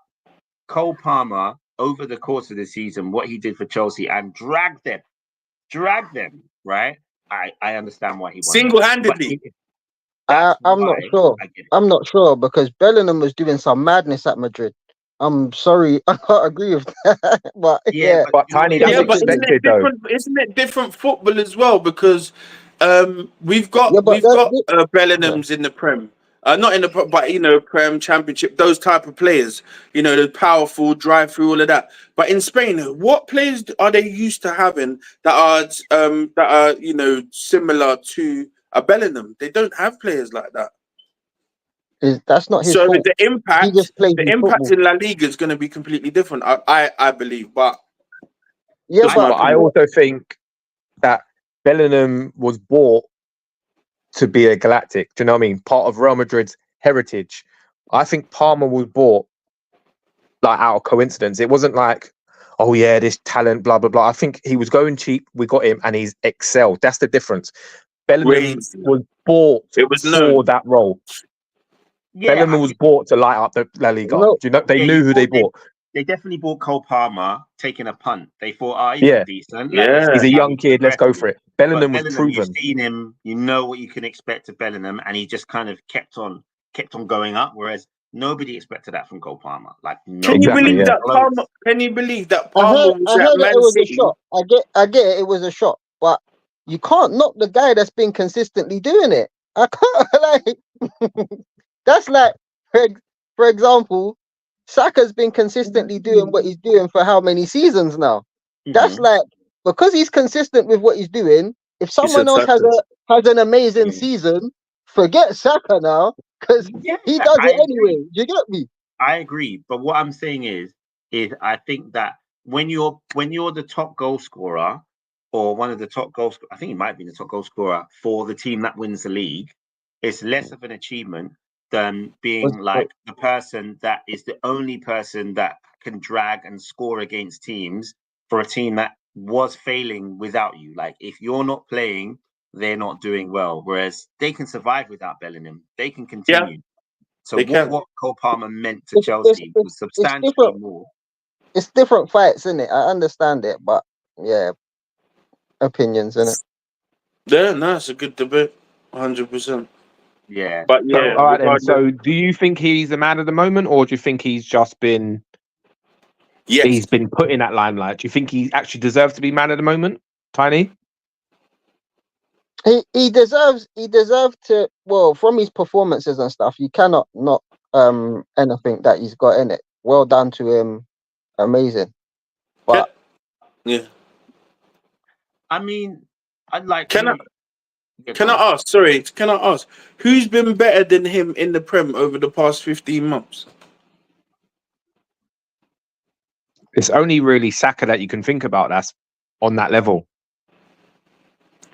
Cole Palmer, over the course of the season, what he did for Chelsea and dragged them, right? I understand why he won. Single-handedly. I'm not sure. I get it. I'm not sure because Bellingham was doing some madness at Madrid. I'm sorry, I can't agree with that. But yeah, But Tiny, that's Yeah, but expected though. isn't it different football as well? Because we've got yeah, but Bellingham's in the Prem, not in the but Prem Championship, those type of players. The powerful drive through all of that. But in Spain, what players are they used to having that are similar to a Bellingham? They don't have players like that. that's not his So fault. the He impact, just plays his football. in La Liga is going to be completely different. I believe, but Yeah, Just but my But I also think that Bellingham was bought to be a Galactic. Do you know what I mean? Part of Real Madrid's heritage. I think Palmer was bought like out of coincidence. It wasn't like, oh yeah, this talent, blah blah blah. I think he was going cheap. We got him, and he's excelled. That's the difference. Bellingham Crazy. was bought It was for known. that role. Yeah, Bellingham was bought to light up the La Liga. No. Do you know? They Yeah, knew you who they bought- bought. they definitely bought Cole Palmer taking a punt. They thought, he's Yeah. decent. Yeah. He's a young kid. Let's go for it. But Bellingham was Bellingham, proven. you've seen him, you know what you can expect of Bellingham, and he just kind of kept on going up. Whereas nobody expected that from Cole Palmer. Like, Can you Exactly, believe yeah. that Palmer? Can you believe that I Palmer heard, was I at heard that Man it was City? a shot. I get it. It was a shot, but you can't knock the guy that's been consistently doing it. I can't like. That's like, for example, Saka's been consistently doing what he's doing for how many seasons now? That's like because he's consistent with what he's doing. If someone else has an amazing season, forget Saka now because he does it anyway. You get me? I agree, but what I'm saying is I think that when you're the top goal scorer or one of the top goals, I think he might be the top goal scorer for the team that wins the league, it's less of an achievement than being like the person that is the only person that can drag and score against teams for a team that was failing without you. Like if you're not playing, they're not doing well. Whereas they can survive without Bellingham. They can continue. So what Cole Palmer meant to Chelsea was substantially more. It's different fights, isn't it? I understand it, but yeah, opinions, isn't it? Yeah, no, it's a good debate, 100%. Yeah, but yeah. So, all right, then. So, do you think he's the man of the moment, or do you think he's just been? Yes. He's been put in that limelight. Do you think he actually deserves to be man of the moment, Tiny? He deserves to, well, from his performances and stuff, you cannot not anything that he's got in it. Well done to him, amazing. But yeah, I mean, I'd like. Can I ask? Sorry, can I ask who's been better than him in the Prem over the past 15 months? It's only really Saka that you can think about that's on that level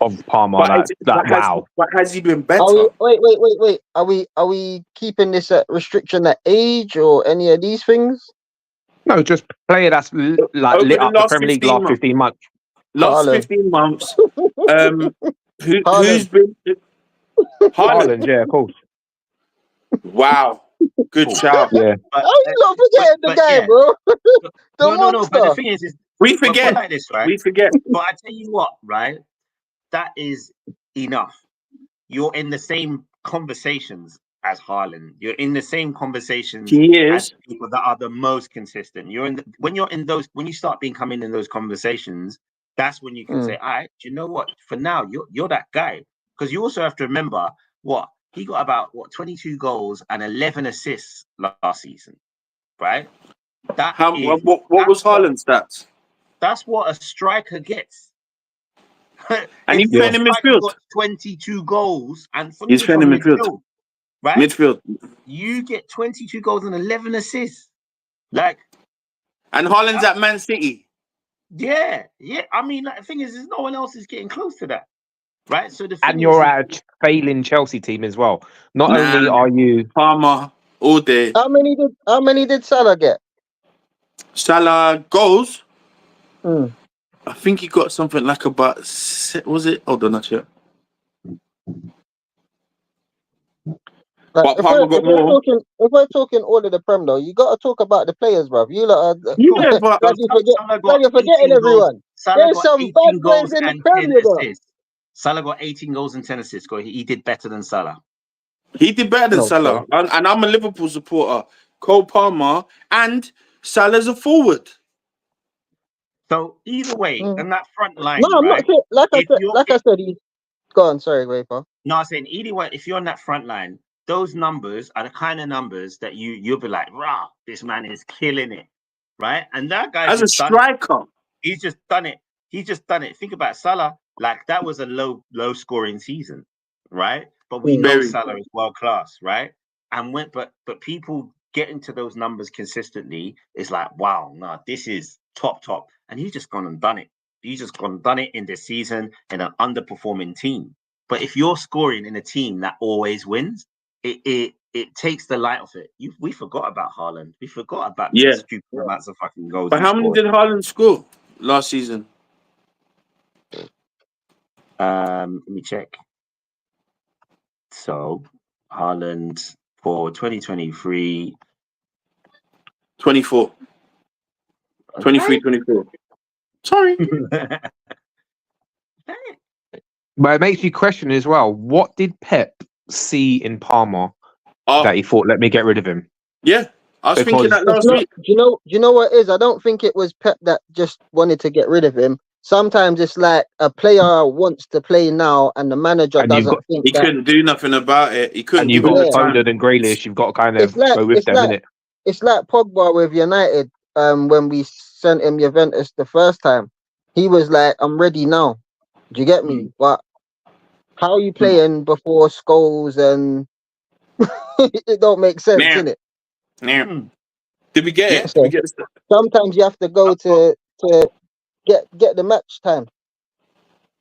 of Palmer. Wow. But has he been better? Wait. Are we keeping this restriction at age or any of these things? No, just player that's lit up the Premier League last 15 months. Last 15 months. Who's been Haaland, yeah, of course. Wow. Good shout. Yeah. How you not forgetting the guy, bro? No. But the thing is we forget. Like this, right? We forget. But I tell you what, right? That is enough. You're in the same conversations as Haaland. You're in the same conversations as people that are the most consistent. When you start becoming in those conversations, that's when you can say, all right, do you know what? For now, you're that guy. Because you also have to remember he got about 22 goals and 11 assists last season, right? What was Haaland's stats? That's what a striker gets. And he's playing in midfield. Got 22 goals, and he's playing in midfield, right? Midfield. You get 22 goals and 11 assists, and Haaland's at Man City. Yeah. I mean, the thing is, no one else is getting close to that, right? So and you're at a failing Chelsea team as well. Not only are you Palmer all day. How many did Salah get? Salah goals. I think he got something like about. Was it? Hold on, not yet. Like, if we're talking all of the Prem though, you got to talk about the players, bruv. You lot are you're forgetting everyone. There's some bad players in the Prem, you know. Salah got 18 goals and 10 assists. He did better than Salah. He did better than No, Salah, and I'm a Liverpool supporter. Cole Palmer and Salah's a forward. So either way, Mm. in that front line, No, I'm not right? saying. If you're I said, he's go on. Sorry, Rafer. no, I'm saying either way, if you're on that front line, those numbers are the kind of numbers that you'll be like, rah, this man is killing it, right? And that guy's As a just done it. striker, He's just done it. He's just done it. Think about Salah. Like that was a low scoring season, right? But we know Very. Salah is world class, right? And but people getting to those numbers consistently is like, wow, no, this is top. And he's just gone and done it. He's just gone and done it in this season in an underperforming team. But if you're scoring in a team that always wins, it takes the light off it. We forgot about Haaland. We forgot about the stupid amounts of fucking goals. But how many did Haaland score last season? Let me check. So Haaland for 2023. 24. 23, 24. Sorry. But it makes you question as well. What did Pep see in Palmer that he thought, let me get rid of him? Yeah, I was thinking that last week. Do you know what it is? I don't think it was Pep that just wanted to get rid of him. Sometimes it's like a player wants to play now, and the manager doesn't think he couldn't do nothing about it. He couldn't. And you've got Foden and Grealish. You've got to kind of go with them, innit? It's like Pogba with United. When we sent him Juventus the first time, he was like, "I'm ready now." Do you get me? But how are you playing before Scholes and it don't make sense, innit? Yeah. Did we get it? So, Did we get it? sometimes you have to go to get the match time.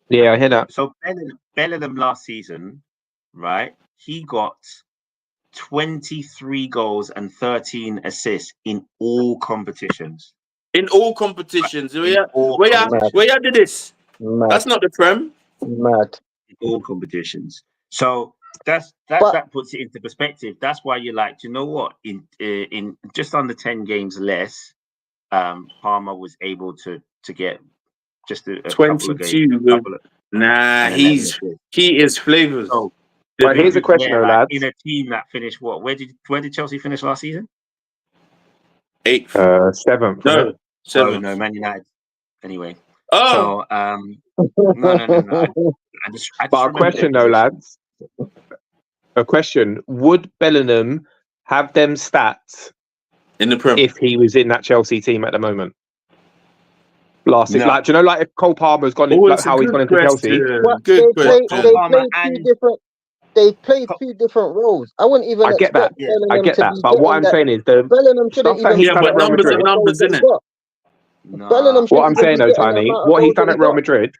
Yeah, I hear that. So Bellingham last season, right? He got 23 goals and 13 assists in all competitions. In all competitions. Where you did this? Mad. That's not the Prem. Mad. In all competitions. So that puts it into perspective. That's why you're like, do you know what? In just under 10 games less, Palmer was able to get just a 22. He is flavors. So, but here's a question, though, lads. In a team that finished what? Where did Chelsea finish last season? 8th. 7th. No, 7th. Oh, no, Man United. Anyway. Oh. So no. But a question, though, lads. A question: would Bellingham have them stats in the Prem if he was in that Chelsea team at the moment? Last season, like, do you know, like if Cole Palmer's gone, how he's gone into Chelsea? They played two different roles. I wouldn't even. I get that. I get that. But what I'm saying is the Bellingham shouldn't even. Yeah, but numbers are numbers, isn't it? What I'm saying though, Tiny, what he's done at Real Madrid.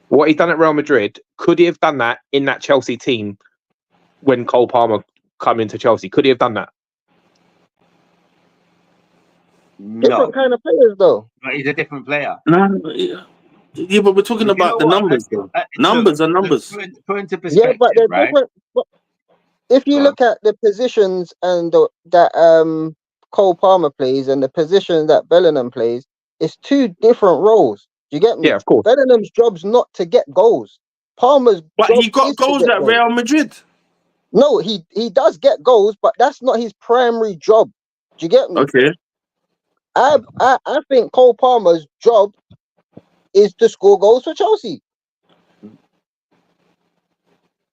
What he's done at Real Madrid, could he have done that in that Chelsea team when Cole Palmer come into Chelsea? Could he have done that? Different kind of players, though. But he's a different player. No, yeah, but we're talking about the numbers, though. Numbers are numbers. Put into perspective, yeah, but they're right? different. But if you look at the positions and that Cole Palmer plays and the position that Bellingham plays, it's two different roles. Do you get me? Yeah, of course. Bellingham's job's not to get goals. Palmer's but he got goals at Real Madrid. No, he does get goals, but that's not his primary job. Do you get me? Okay. I think Cole Palmer's job is to score goals for Chelsea.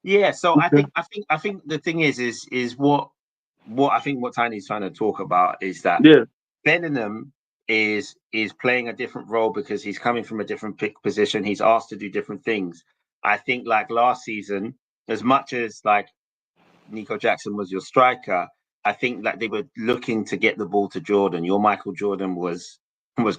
Yeah, so I think the thing is what I think what Tiny's trying to talk about is that Bellingham is playing a different role because he's coming from a different position. He's asked to do different things. I think like last season, as much as like Nico Jackson was your striker, I think that they were looking to get the ball to Jordan. Your Michael Jordan was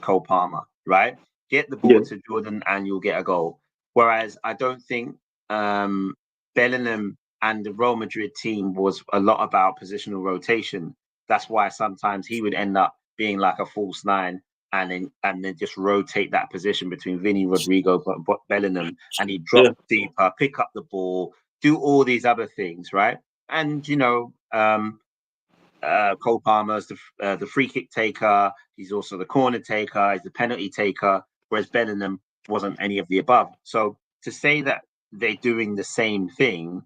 Cole Palmer, right? Get the ball to Jordan and you'll get a goal. Whereas I don't think Bellingham and the Real Madrid team was a lot about positional rotation. That's why sometimes he would end up being like a false nine and then just rotate that position between Vinny, Rodrigo, Bellingham, and he'd drop deeper, pick up the ball, do all these other things, right? And you know, Cole Palmer's the free kick taker. He's also the corner taker. He's the penalty taker. Whereas Bellingham wasn't any of the above. So to say that they're doing the same thing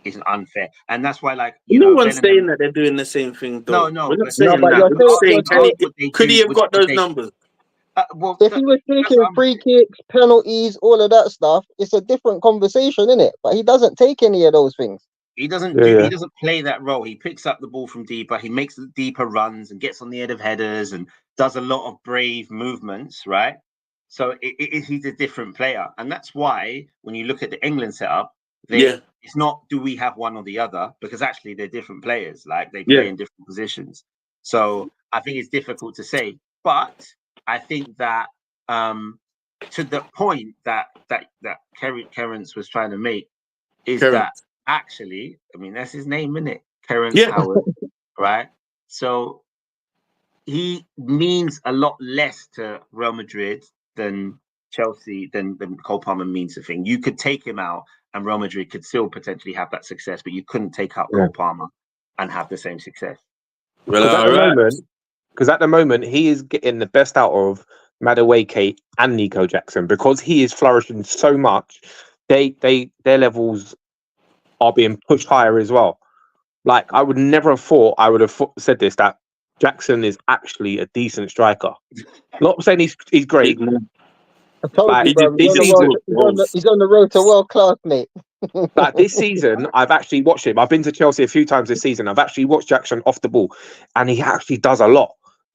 is unfair, and that's why, like, No know, one's Bellingham, saying that they're doing the same thing, though. no, We're not but saying but that. you're We're just saying, could he have got those numbers? Well, if he was taking that's, free kicks, penalties, all of that stuff, it's a different conversation, isn't it? But he doesn't take any of those things. he doesn't Yeah, do. yeah. He doesn't play that role. He picks up the ball from deeper. He makes the deeper runs and gets on the end of headers and does a lot of brave movements, right? So he's a different player, and that's why when you look at the England setup, it's not do we have one or the other, because actually they're different players. Like, they play in different positions. So I think it's difficult to say, but I think that to the point that Kerrance was trying to make is that actually, I mean, that's his name, isn't it? Kerrance Howard, right? So he means a lot less to Real Madrid than Chelsea, than Cole Palmer means to thing. You could take him out and Real Madrid could still potentially have that success, but you couldn't take out Cole Palmer and have the same success. Because at the moment, he is getting the best out of Madueke and Nico Jackson, because he is flourishing so much. Their levels are being pushed higher as well. Like, I would never have thought, I would have said this, that Jackson is actually a decent striker. Not saying he's great. I told you, bro. He's on the road to world class, mate. But this season, I've actually watched him. I've been to Chelsea a few times this season. I've actually watched Jackson off the ball, and he actually does a lot.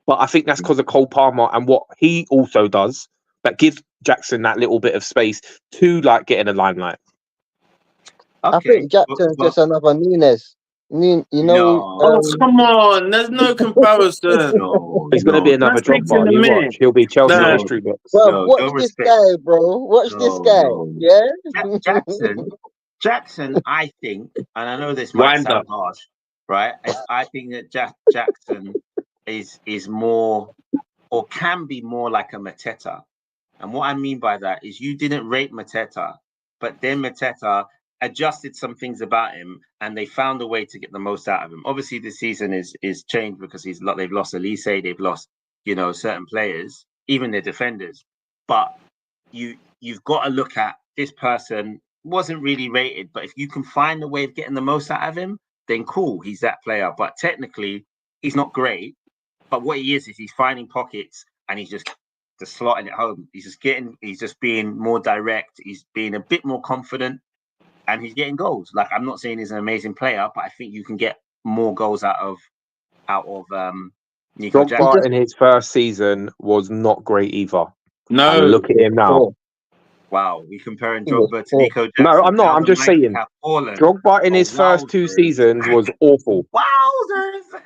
But I think that's because of Cole Palmer and what he also does, that gives Jackson that little bit of space to, like, get in the limelight. Okay. I think Jackson's just another Nunes. You know, come on, there's no comparison. He's going to be another Drogba. You watch, he'll be Chelsea history books. Well, watch this guy, bro. Watch this guy. Yeah, Jackson. I think, and I know this might sound harsh, right? I think that Jackson is more, or can be more, like a Mateta. And what I mean by that is, you didn't rate Mateta, but then Mateta adjusted some things about him, and they found a way to get the most out of him. Obviously, this season is changed because they've lost Elise, they've lost, certain players, even their defenders. But you've got to look at this person wasn't really rated, but if you can find a way of getting the most out of him, then cool, he's that player. But technically, he's not great. But what he is he's finding pockets, and he's just slotting it home. He's just being more direct. He's being a bit more confident. And he's getting goals. Like, I'm not saying he's an amazing player, but I think you can get more goals out of Nico Jackson. Drogba in his first season was not great either. No, and look at him now. Wow, we comparing Drogba to Nico Jackson. No, I'm not. I'm just saying. Drogba in his first 2 seasons was awful. Wowzers!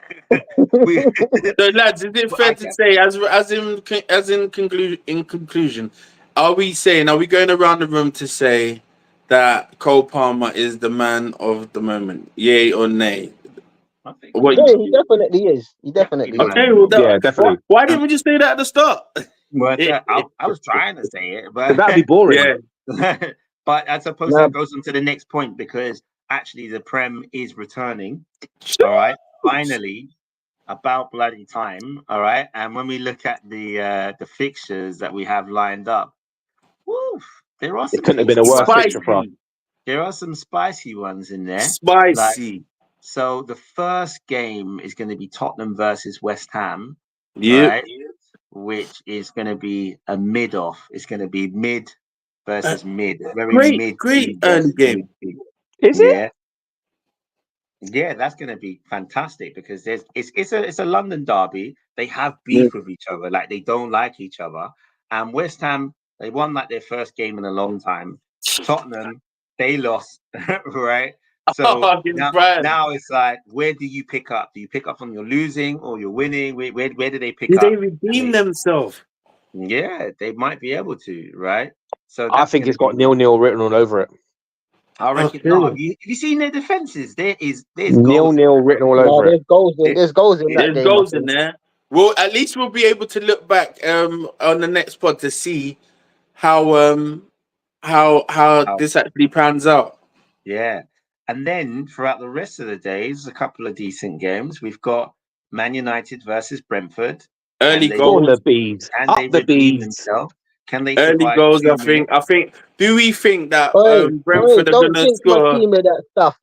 So, lads, is it fair to say, as in conclusion, are we going around the room to say that Cole Palmer is the man of the moment? Yay or nay? Yeah, he definitely is. Okay, well, definitely. Why didn't we just say that at the start? Well, I was trying to say it, but that'd be boring. Yeah. But I suppose that goes on to the next point, because actually the Prem is returning. All right, finally, about bloody time. All right, and when we look at the fixtures that we have lined up, woof. There are some it couldn't have been a worse picture for us. There are some spicy ones in there. Spicy. So the first game is going to be Tottenham versus West Ham. Yeah. Right? Which is going to be a mid-off. It's going to be mid versus mid. Very great game. Is it? Yeah, that's going to be fantastic, because it's a London derby. They have beef with each other. Like, they don't like each other. And West Ham, they won like their first game in a long time. Tottenham, they lost, right? So now it's like, where do you pick up? Do you pick up when you're losing or you're winning? Where do they pick up? Do they redeem themselves? Yeah, they might be able to, right? So I think it's got 0-0 written all over it. I reckon. No, have you seen their defenses? There's 0-0 written all over it. There's goals in that game. There's goals in there. Well, at least we'll be able to look back on the next pod to see how this actually pans out. Yeah. And then throughout the rest of the days, a couple of decent games. We've got Man United versus Brentford. Early goals. The bees. Can they redeem themselves? Can they early goals? I think. Do we think that Brentford are going to score? Don't team with that stuff.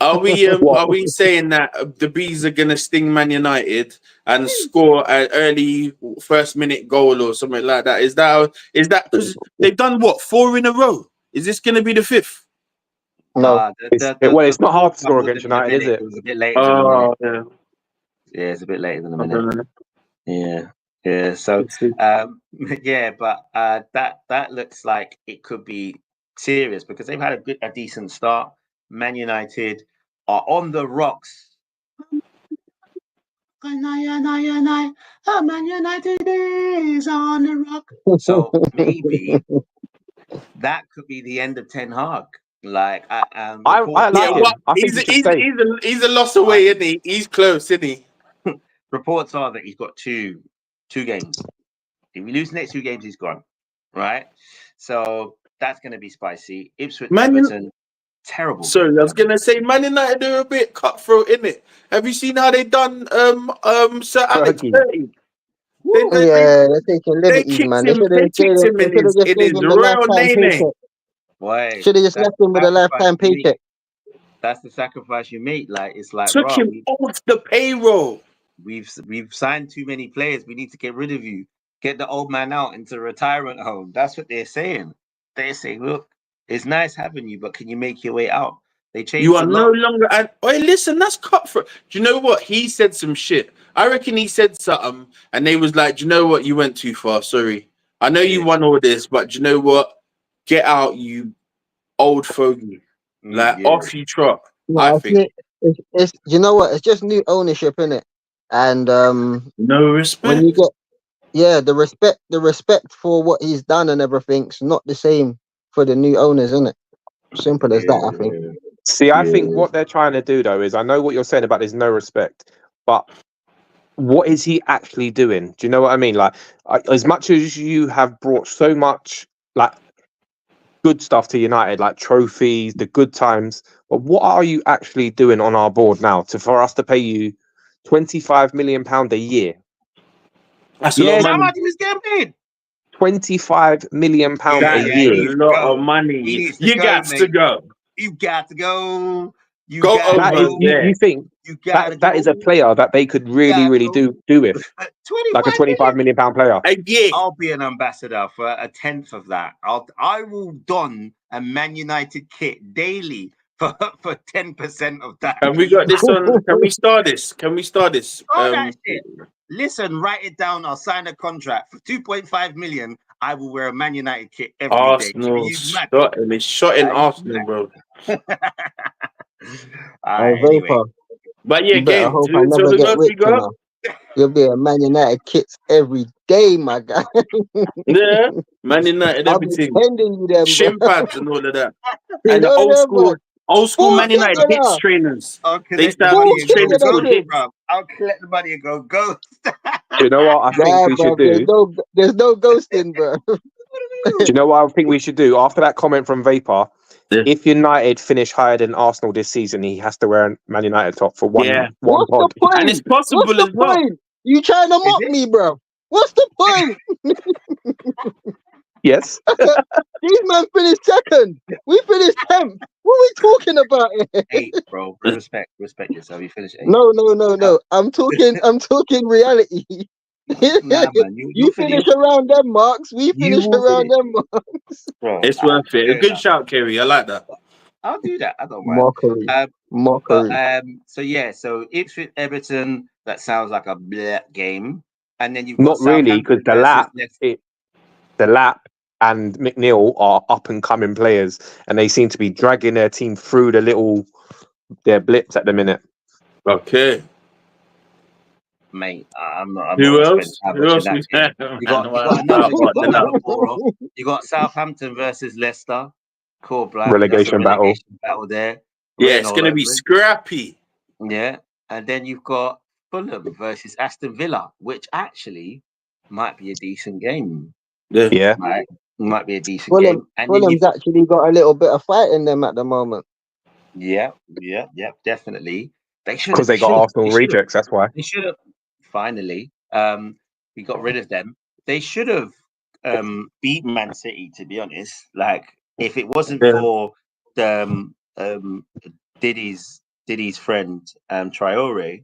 Are What? we saying that the bees are gonna sting Man United and score an early first minute goal or something like that? Is that because they've done what 4 in a row? Is this gonna be the 5th? No, It's not hard to score fourth against one was a United, is minute. it? It was a bit later than a minute. Oh yeah. Yeah, it's a bit later than a I minute. don't know. Yeah. So Let's see. yeah, but that looks like it could be serious because they've had a decent start. Man United are on the rocks. Man United is on the rock. So maybe that could be the end of Ten Hag. Like, I like Yeah, him. what? I think he should stay. He's a loss away, isn't he? He's close, isn't he? reports are that he's got two games. If we lose the next 2 games, he's gone. Right? So that's going to be spicy. Ipswich, Everton, terrible. Sorry, I was gonna say Man United are a bit cutthroat, isn't it? Have you seen how they done Sir Alex Fergie. Fergie? yeah, they're taking They liberties, kicked man. him. They kicked him in his just gave him the royal lifetime name. paycheck. Boy, Should have just that's left him with a lifetime sacrifice you make. paycheck. That's the sacrifice you make. Like, it's like, Took bro, him off the payroll. we've signed too many players. We need to get rid of you. Get the old man out into retirement home. That's what they're saying. They're saying, look, it's nice having you, but can you make your way out? They changed You are the no lock. longer. Wait, listen, that's cutthroat. Do you know what? He said some shit. I reckon he said something, and they was like, "Do you know what? You went too far. Sorry. I know you won all this, but do you know what? Get out, you old fogey. Like Yeah. off you trot." No, I think it's you know what? It's just new ownership, innit? And no respect. when you get the respect for what he's done and everything's not the same for the new owners, innit? Simple as that, I think. See, I think what they're trying to do though is I know what you're saying about there's no respect, but what is he actually doing? Do you know what I mean? Like, as much as you have brought so much like good stuff to United, like trophies, the good times, but what are you actually doing on our board now for us to pay you £25 million a year? That's a lot of How money. much he was getting paid? £25 million That's a year. a lot of money. needs to You go, got to mate. go. You got to go. You Go got over That is, there. you think You got to that is a player that they could really do with, like a £25 million player. A year. I'll be an ambassador for a tenth of that. I will don a Man United kit daily for 10% of that. Can we got this on? Can we start this? Oh, that shit. Listen, write it down. I'll sign a contract for 2.5 million. I will wear a Man United kit every day. Arsenal shot him. It's shot in Arsenal, bro. Anyway. Vapor. But yeah, You better game. hope So I never who get else we rich, got? You'll be a Man United kits every day, my guy. Yeah, Man United, I'll be everything. sending you them, Shin bro. pads and all of that. You And the know them, old bro. school Man Full United kit, hits brother. trainers. I'll They collect used the to have money hits and go trainers Full called kit, hits. bruv. I'll collect the money and go. Do you know what I think Nah, we should bro. do? There's no ghosting, bro. Do you know what I think we should do after that comment from Vapor? Yeah. If United finish higher than Arsenal this season, he has to wear a Man United top for one Yeah. one What's pod. the point? And it's possible What's the as well. point? You trying to mock it? me, bro? What's the point? Yes. These men finished second. We finished 10th. What are we talking about here? 8, bro. Respect yourself. You finished 8. No. I'm talking reality. Nah, man. You finish around them marks. We finish will around finish. them marks. Bro, It's worth it. A fair good enough. shout, Kerry. I like that. I'll do that. I don't mind. Mockery. But Mockery. so Ipswich Everton, that sounds like a bleh game. And then you've Not got really, because Southampton versus the Lap and McNeil are up and coming players, and they seem to be dragging their team through their blips at the minute. Okay. mate. I'm not. Who not else? Who else? You got Southampton versus Leicester. Cool, black. Relegation battle there. Yeah, it's gonna be scrappy. Yeah, and then you've got Fulham versus Aston Villa, which actually might be a decent game. Yeah. Might be a decent game. And Fulham's actually got a little bit of fight in them at the moment. Yeah, definitely. They should Because they got Arsenal rejects. That's why they should have finally. We got rid of them. They should have beat Man City. To be honest, like if it wasn't for the Diddy's Diddy's friend Traore,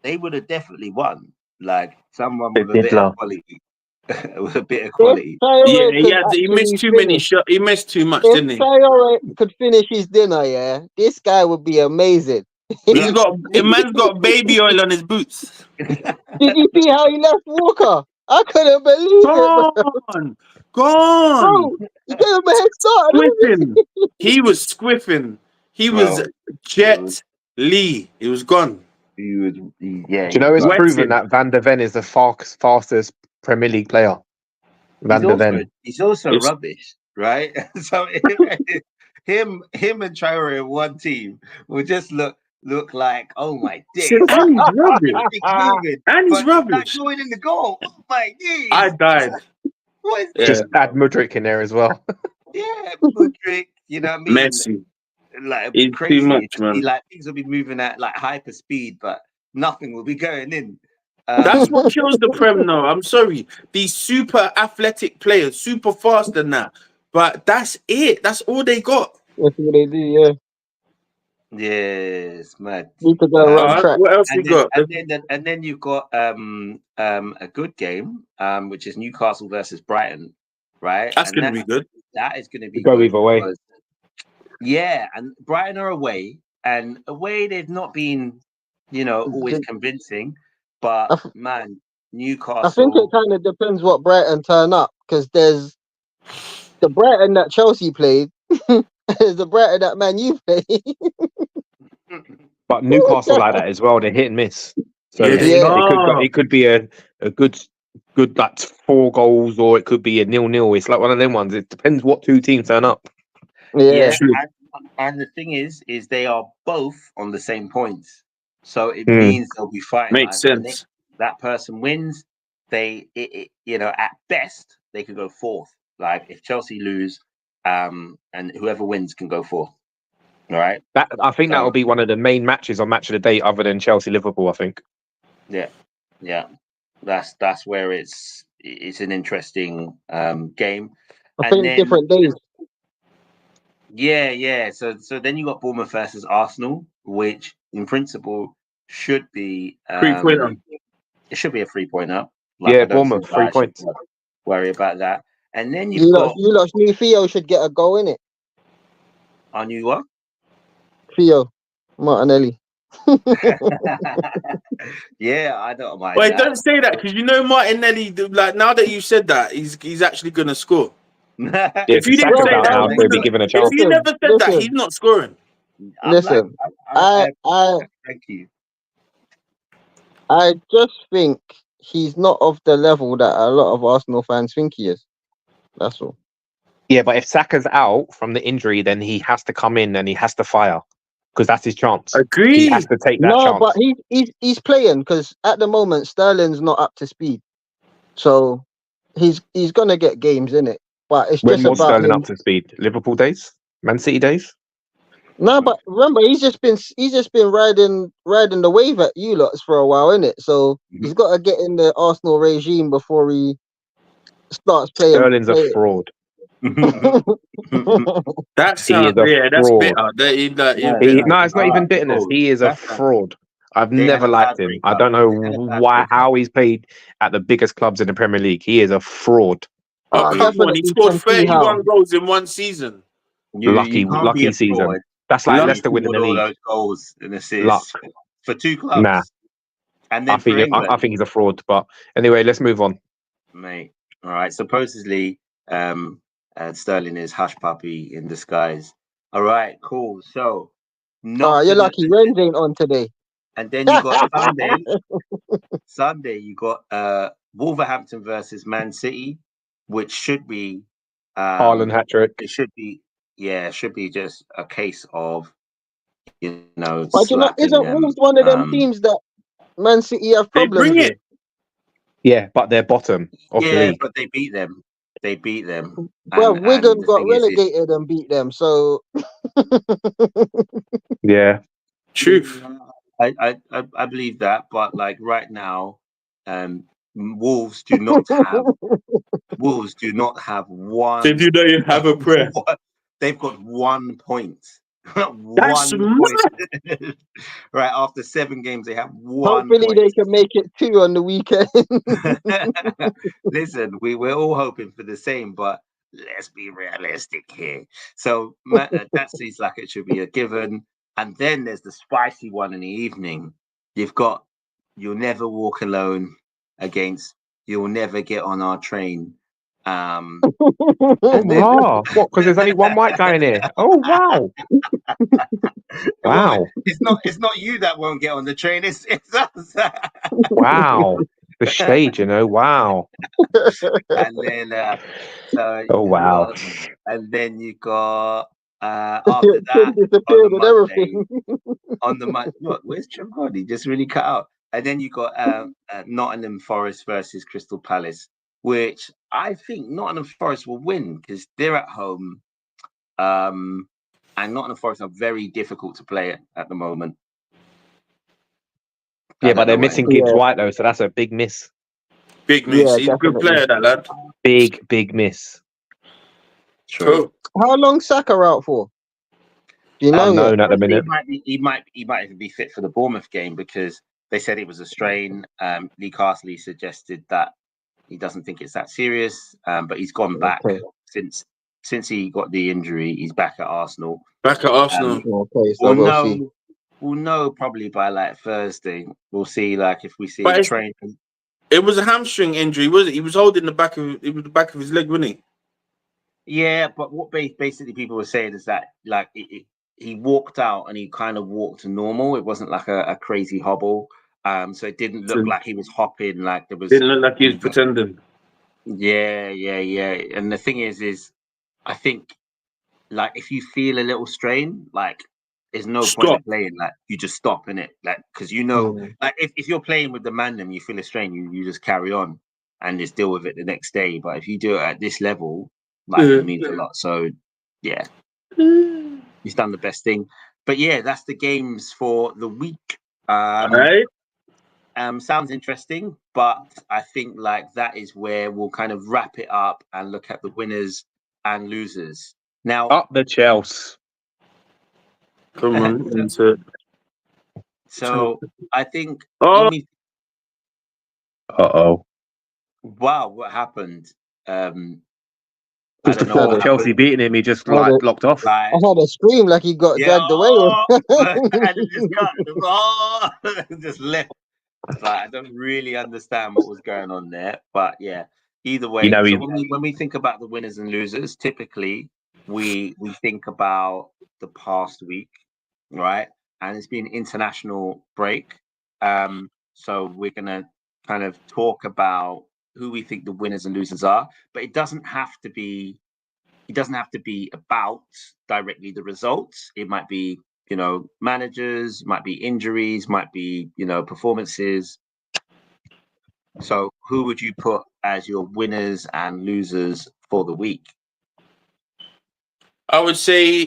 they would have definitely won. Like someone with a bit Diddler. of quality, with a bit of If quality. Yeah, Traore could he missed actually too many finish, shots. He missed too much, if didn't he? Traore could finish his dinner, yeah, this guy would be amazing. He's got a man's got baby oil on his boots. Did you see how he left Walker? I couldn't believe it, bro. Gone, gone. Bro, he gave him a head start. Squiffing. He was squiffing. He was Bro, Jet Lee. He was gone. yeah. Do you know it's Wetting. proven that Van der Ven is the fastest Premier League player? Van der Ven. He's also Yes. rubbish, right? So him and Traore in one team will just look like, oh my dick. And he's rubbish. Moving, And he's but rubbish. Not going in the goal. Oh my days. I died. What is Yeah. Just add Mudryk in there as well. Yeah, Mudryk, you know what I mean? Messi. Like, it'd be It's too crazy. much, It'd be man. like things will be moving at like hyper speed, but nothing will be going in. That's what kills the Prem now. I'm sorry. These super athletic players, super fast and that. But that's it. That's all they got. That's what they do, yeah. Yes, mad. Need to go run track. What else we got? And then you've got a good game, which is Newcastle versus Brighton, right? That's And going to be good. That is going to be Go good either way. because- yeah, and Brighton are away, and away they've not been, always convincing. But man, Newcastle. I think it kind of depends what Brighton turn up, because there's the Brighton that Chelsea played, there's the Brighton that Man U played. But Newcastle like that as well. They hit and miss. So Yeah, they it could be a good like 4 goals, or it could be a 0-0. It's like one of them ones. It depends what two teams turn up. Yeah. And the thing is they are both on the same points, so it Hmm. means they'll be fighting. Makes sense. That person wins, at best they could go fourth. Like if Chelsea lose, and whoever wins can go fourth. All right. I think that will be one of the main matches on Match of the Day, other than Chelsea Liverpool. I think. Yeah. That's where it's an interesting game. I And think then- different days. Yeah. So then you got Bournemouth versus Arsenal, which in principle should be 3-pointer. It should be a 3-pointer. Yeah, I don't Bournemouth, think I 3 points. should Worry about that. And then You you've lot, got you lot knew Theo should get a goal in it. I knew what? Theo Martinelli. Yeah, I don't mind. Wait, that. don't say that, because Martinelli, like, now that you said that, he's actually going to score. Yeah, If you didn't Saka's say out that, now, he's so he'll be not- given a If chance. you never said that, listen. he's not scoring. I'm Listen, like, I thank you. I just think he's not of the level that a lot of Arsenal fans think he is. That's all. Yeah, but if Saka's out from the injury, then he has to come in and he has to fire, because that's his chance. He Agreed. has to take that No, chance. but he's playing, because at the moment Sterling's not up to speed, so he's gonna get games in it. But it's When just was about Sterling him. up to speed? Liverpool days, Man City days. No, but remember he's just been riding the wave at you lots for a while, innit? So he's got to get in the Arsenal regime before he starts playing. Sterling's a fraud. That He sounds, is a that's fraud. bitter. No, it's not even bitterness. He is a That's fine. fraud. I've They never had a liked bad him. breakup. I don't know They had a bad why, breakup. how he's played at the biggest clubs in the Premier League. He is a fraud. Oh, come on. Definitely He scored can see how. 31 goals in one season. Lucky can't be a season. fraud. That's like Lucky Leicester winning the All league. those goals and assists Luck. for 2 clubs. Nah. And then I think for England, I think he's a fraud. But anyway, let's move on. mate. All right. Supposedly, Sterling is hush puppy in disguise. All right. Cool. So, not You're to the- lucky Renz ain't on today. And then you got Sunday. Sunday, you got Wolverhampton versus Man City, which should be Haaland hat trick. it should be just a case of But you know, slapping isn't them. Wolves one of them teams that Man City have They problems bring with? it. Yeah, but they're bottom of the Yeah, league. but they beat them. Well, And Wigan the got thing is, relegated and beat them, so Yeah. Truth. I believe that, but like right now, Wolves do not have one. They do not even have a prayer. They've got 1 point. That's 1 point. Right, after 7 games, they have 1 Hopefully point. they can make it 2 on the weekend. Listen, we're all hoping for the same, but let's be realistic here. So that seems like it should be a given. And then there's the spicy one in the evening. You've got You'll Never Walk Alone against You'll Never Get On Our Train. And then, What? Because there's only one white guy in here. Oh wow! Wow! It's not you that won't get on the train. It's us. Wow! The shade, you know. Wow! And then Oh wow! and then you got after Tim that disappeared and everything. on the Monday. Look, where's Jim Hardy? Just really cut out. And then you got Nottingham Forest versus Crystal Palace, which I think Nottingham Forest will win because they're at home, and Nottingham Forest are very difficult to play at the moment. Yeah, but they're know missing why. Gibbs Yeah. White though, so that's a big miss. big miss. Yeah, He's a good definitely. player, that lad. Big miss. True. How long Saka out for? Do you know yet? Unknown at the minute. He might even be fit for the Bournemouth game because they said it was a strain. Lee Carsley suggested that he doesn't think it's that serious, but he's gone back Okay. since he got the injury. He's back at Arsenal. Back at Arsenal. Okay, so we'll see. We'll know probably by like Thursday. We'll see like if we see But the it's- train. It was a hamstring injury, was it? He was holding the back of his leg, wasn't he? Yeah, but what basically people were saying is that like he walked out and he kind of walked to normal. It wasn't like a crazy hobble. So it didn't look like he was hopping. Like there was. Didn't look like he was pretending. Yeah. And the thing is I think like if you feel a little strain, like there's no point Stop. in playing. Like you just stop in it, like because like if you're playing with the man and you feel a strain, you just carry on and just deal with it the next day. But if you do it at this level, like it means a lot. So yeah, he's done the best thing. But yeah, that's the games for the week. Right? Sounds interesting, but I think like that is where we'll kind of wrap it up and look at the winners and losers. Now, Up the Chelsea. Come on, insert. so I think. Oh. Uh-oh. Wow, what happened? I Just don't know before what Chelsea happened. beating him, he just Oh, like locked off. Like, I had a scream like he got dragged away. and it just cut. Just left. Like, I don't really understand what was going on there, but yeah. Either way, You know, so when we think about the winners and losers, typically we think about the past week, right? And it's been international break, so we're gonna kind of talk about who we think the winners and losers are, but it doesn't have to be about directly the results. It might be, managers, might be injuries, might be, performances. So who would you put as your winners and losers for the week? I would say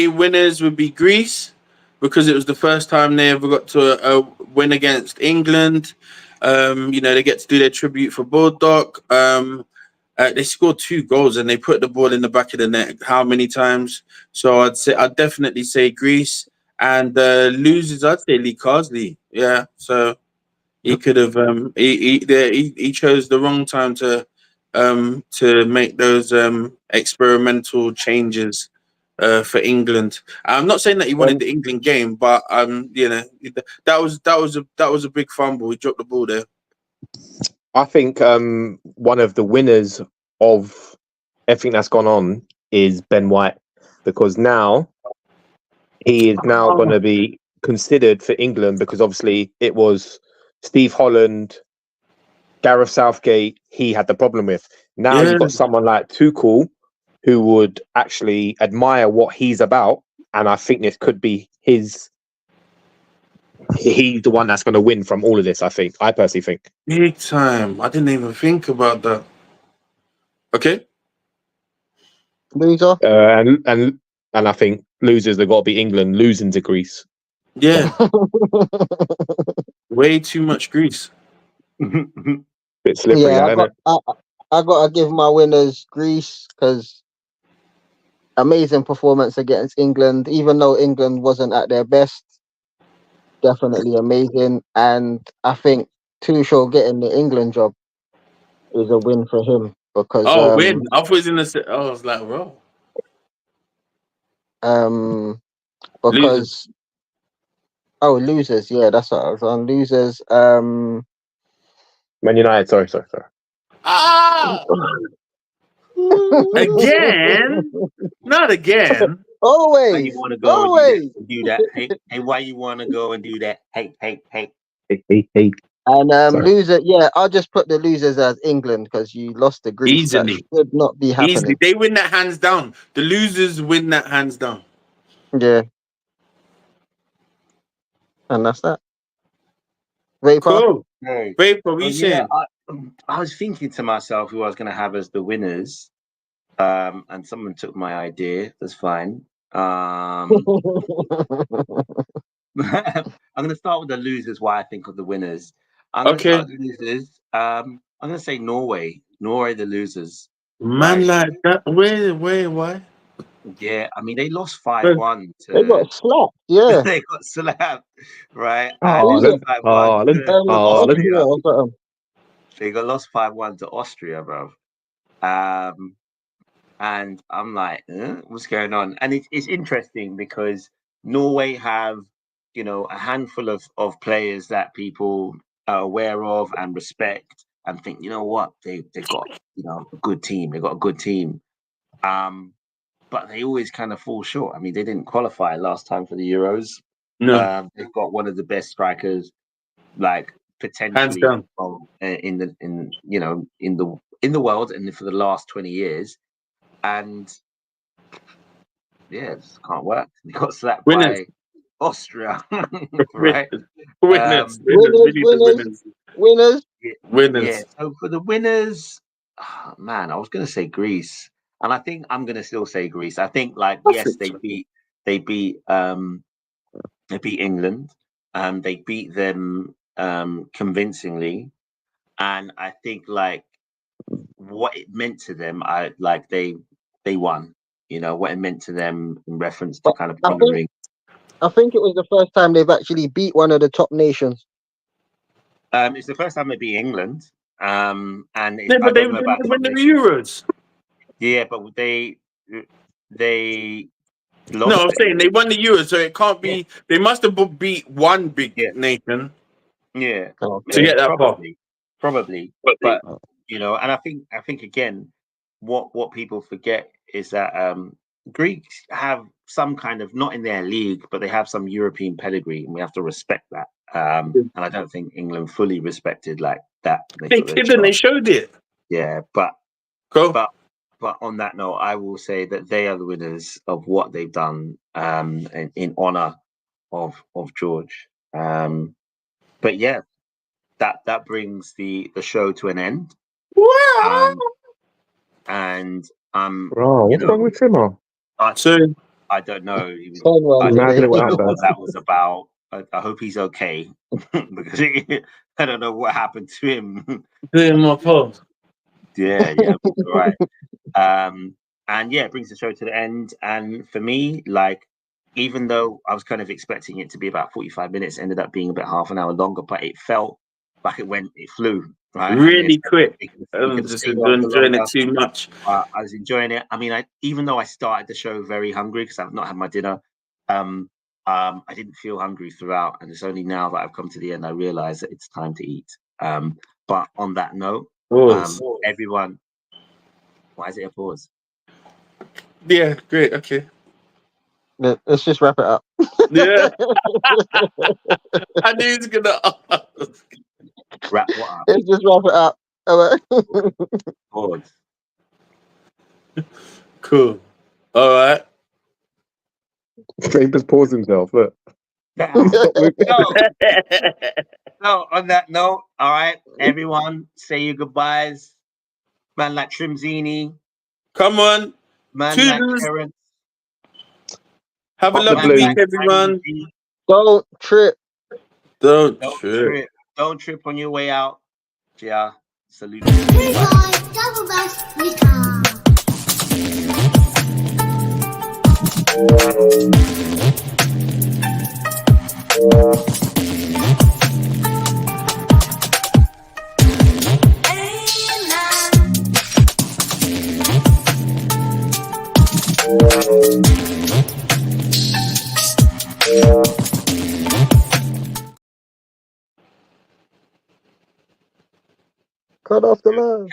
winners would be Greece because it was the first time they ever got to win against England. They get to do their tribute for Bulldog. They scored 2 goals and they put the ball in the back of the net how many times? So I'd definitely say Greece. And losers, I'd say Lee Carsley. Yeah, so he could have he chose the wrong time to make those experimental changes for England. I'm not saying that he wanted the England game, but that was a big fumble. He dropped the ball there. I think one of the winners of everything that's gone on is Ben White, because now he is now going to be considered for England, because obviously it was Steve Holland, Gareth Southgate he had the problem with. Now you've got someone like Tuchel who would actually admire what he's about, and I think this could be he's the one that's going to win from all of this. I personally think Big time. I didn't even think about that. Okay. Loser. and I think losers have got to be England losing to Greece. Yeah. Way too much grease. Bit slippery, Yeah, isn't it? I got to give my winners Greece because amazing performance against England, even though England wasn't at their best. Definitely amazing, and I think Tuchel getting the England job is a win for him because win. I thought he was in the. I was like, bro. Because losers, yeah, that's what I was on. Losers. Man United. Sorry. Ah, again? Not again. Why Always, you want to go always. and do that? Hey, why you want to go and do that? Hey. Hey. And Sorry. loser, yeah, I'll just put the losers as England because you lost to Greece. Easily. That should not be happening. Easily. They win that hands down. The losers win that hands down. Yeah. And that's that. Vapor. Cool. Hey. Vapor, what you Yeah, saying? I was thinking to myself who I was going to have as the winners, and someone took my idea. That's fine. I'm going to start with the losers. Why I think of the winners. I'm going to start with the losers. I'm going to say Norway. Norway, the losers. Man, Right. like that. Why? Yeah, I mean they lost 5-1 They to. got slapped, yeah. They got slapped, right? Haaland, And 5-1 to Haaland. Austria. Yeah, or something. They got lost 5-1 to Austria, bro. And I'm like, what's going on? And it's interesting because Norway have, a handful of players that people are aware of and respect and think, you know what, they got, a good team. They got a good team. But they always kind of fall short. I mean, they didn't qualify last time for the Euros. No. They've got one of the best strikers, like potentially Hands down. in the world, and for the last 20 years. And yeah, it just can't work. They got slapped by Austria, right? Winners. Winners. Yeah. So for the winners, man, I was going to say Greece. And I think I'm going to still say Greece. I think, yes, they beat England. They beat them convincingly, and I think what it meant to them, they won. What it meant to them in reference to kind of honoring. I think it was the first time they've actually beat one of the top nations. It's the first time they beat England. And but they win the Euros. Yeah, but they lost. No, I'm saying they won the Euros, so it can't be. They must have beat one big nation. Yeah, to get that probably. But and I think again, what people forget is that Greeks have some kind of, not in their league, but they have some European pedigree, and we have to respect that. And I don't think England fully respected that. They did, and they showed it. Yeah, but cool. But on that note, I will say that they are the winners of what they've done in honor of George. But yeah, that brings the show to an end. Wow. And what's wrong with him? I don't know. I don't know what that was about. I hope he's okay because I don't know what happened to him. Doing my post. Yeah, right. And yeah, it brings the show to the end. And for me, even though I was kind of expecting it to be about 45 minutes, ended up being about half an hour longer, but it felt like it flew. Right? Really quick. I was just enjoying it too much. I was enjoying it. I mean, even though I started the show very hungry because I've not had my dinner, I didn't feel hungry throughout. And it's only now that I've come to the end, I realize that it's time to eat. But on that note, everyone, why is it a pause? Yeah, great. Okay. Let's just wrap it up. Yeah. I knew he was going to ask. Wrap what up? Let's just wrap it up. All right. Pause. Cool. All right. He just paused himself. Look. So on that note, all right, everyone, say your goodbyes. Man like Trimzini. Come on. Man Toodles. like Terrence. Have a lovely week, everyone. Don't trip. Don't trip. Don't trip on your way out. Yeah. Salute. Goodbye, double bass, Mika. Cut off the line.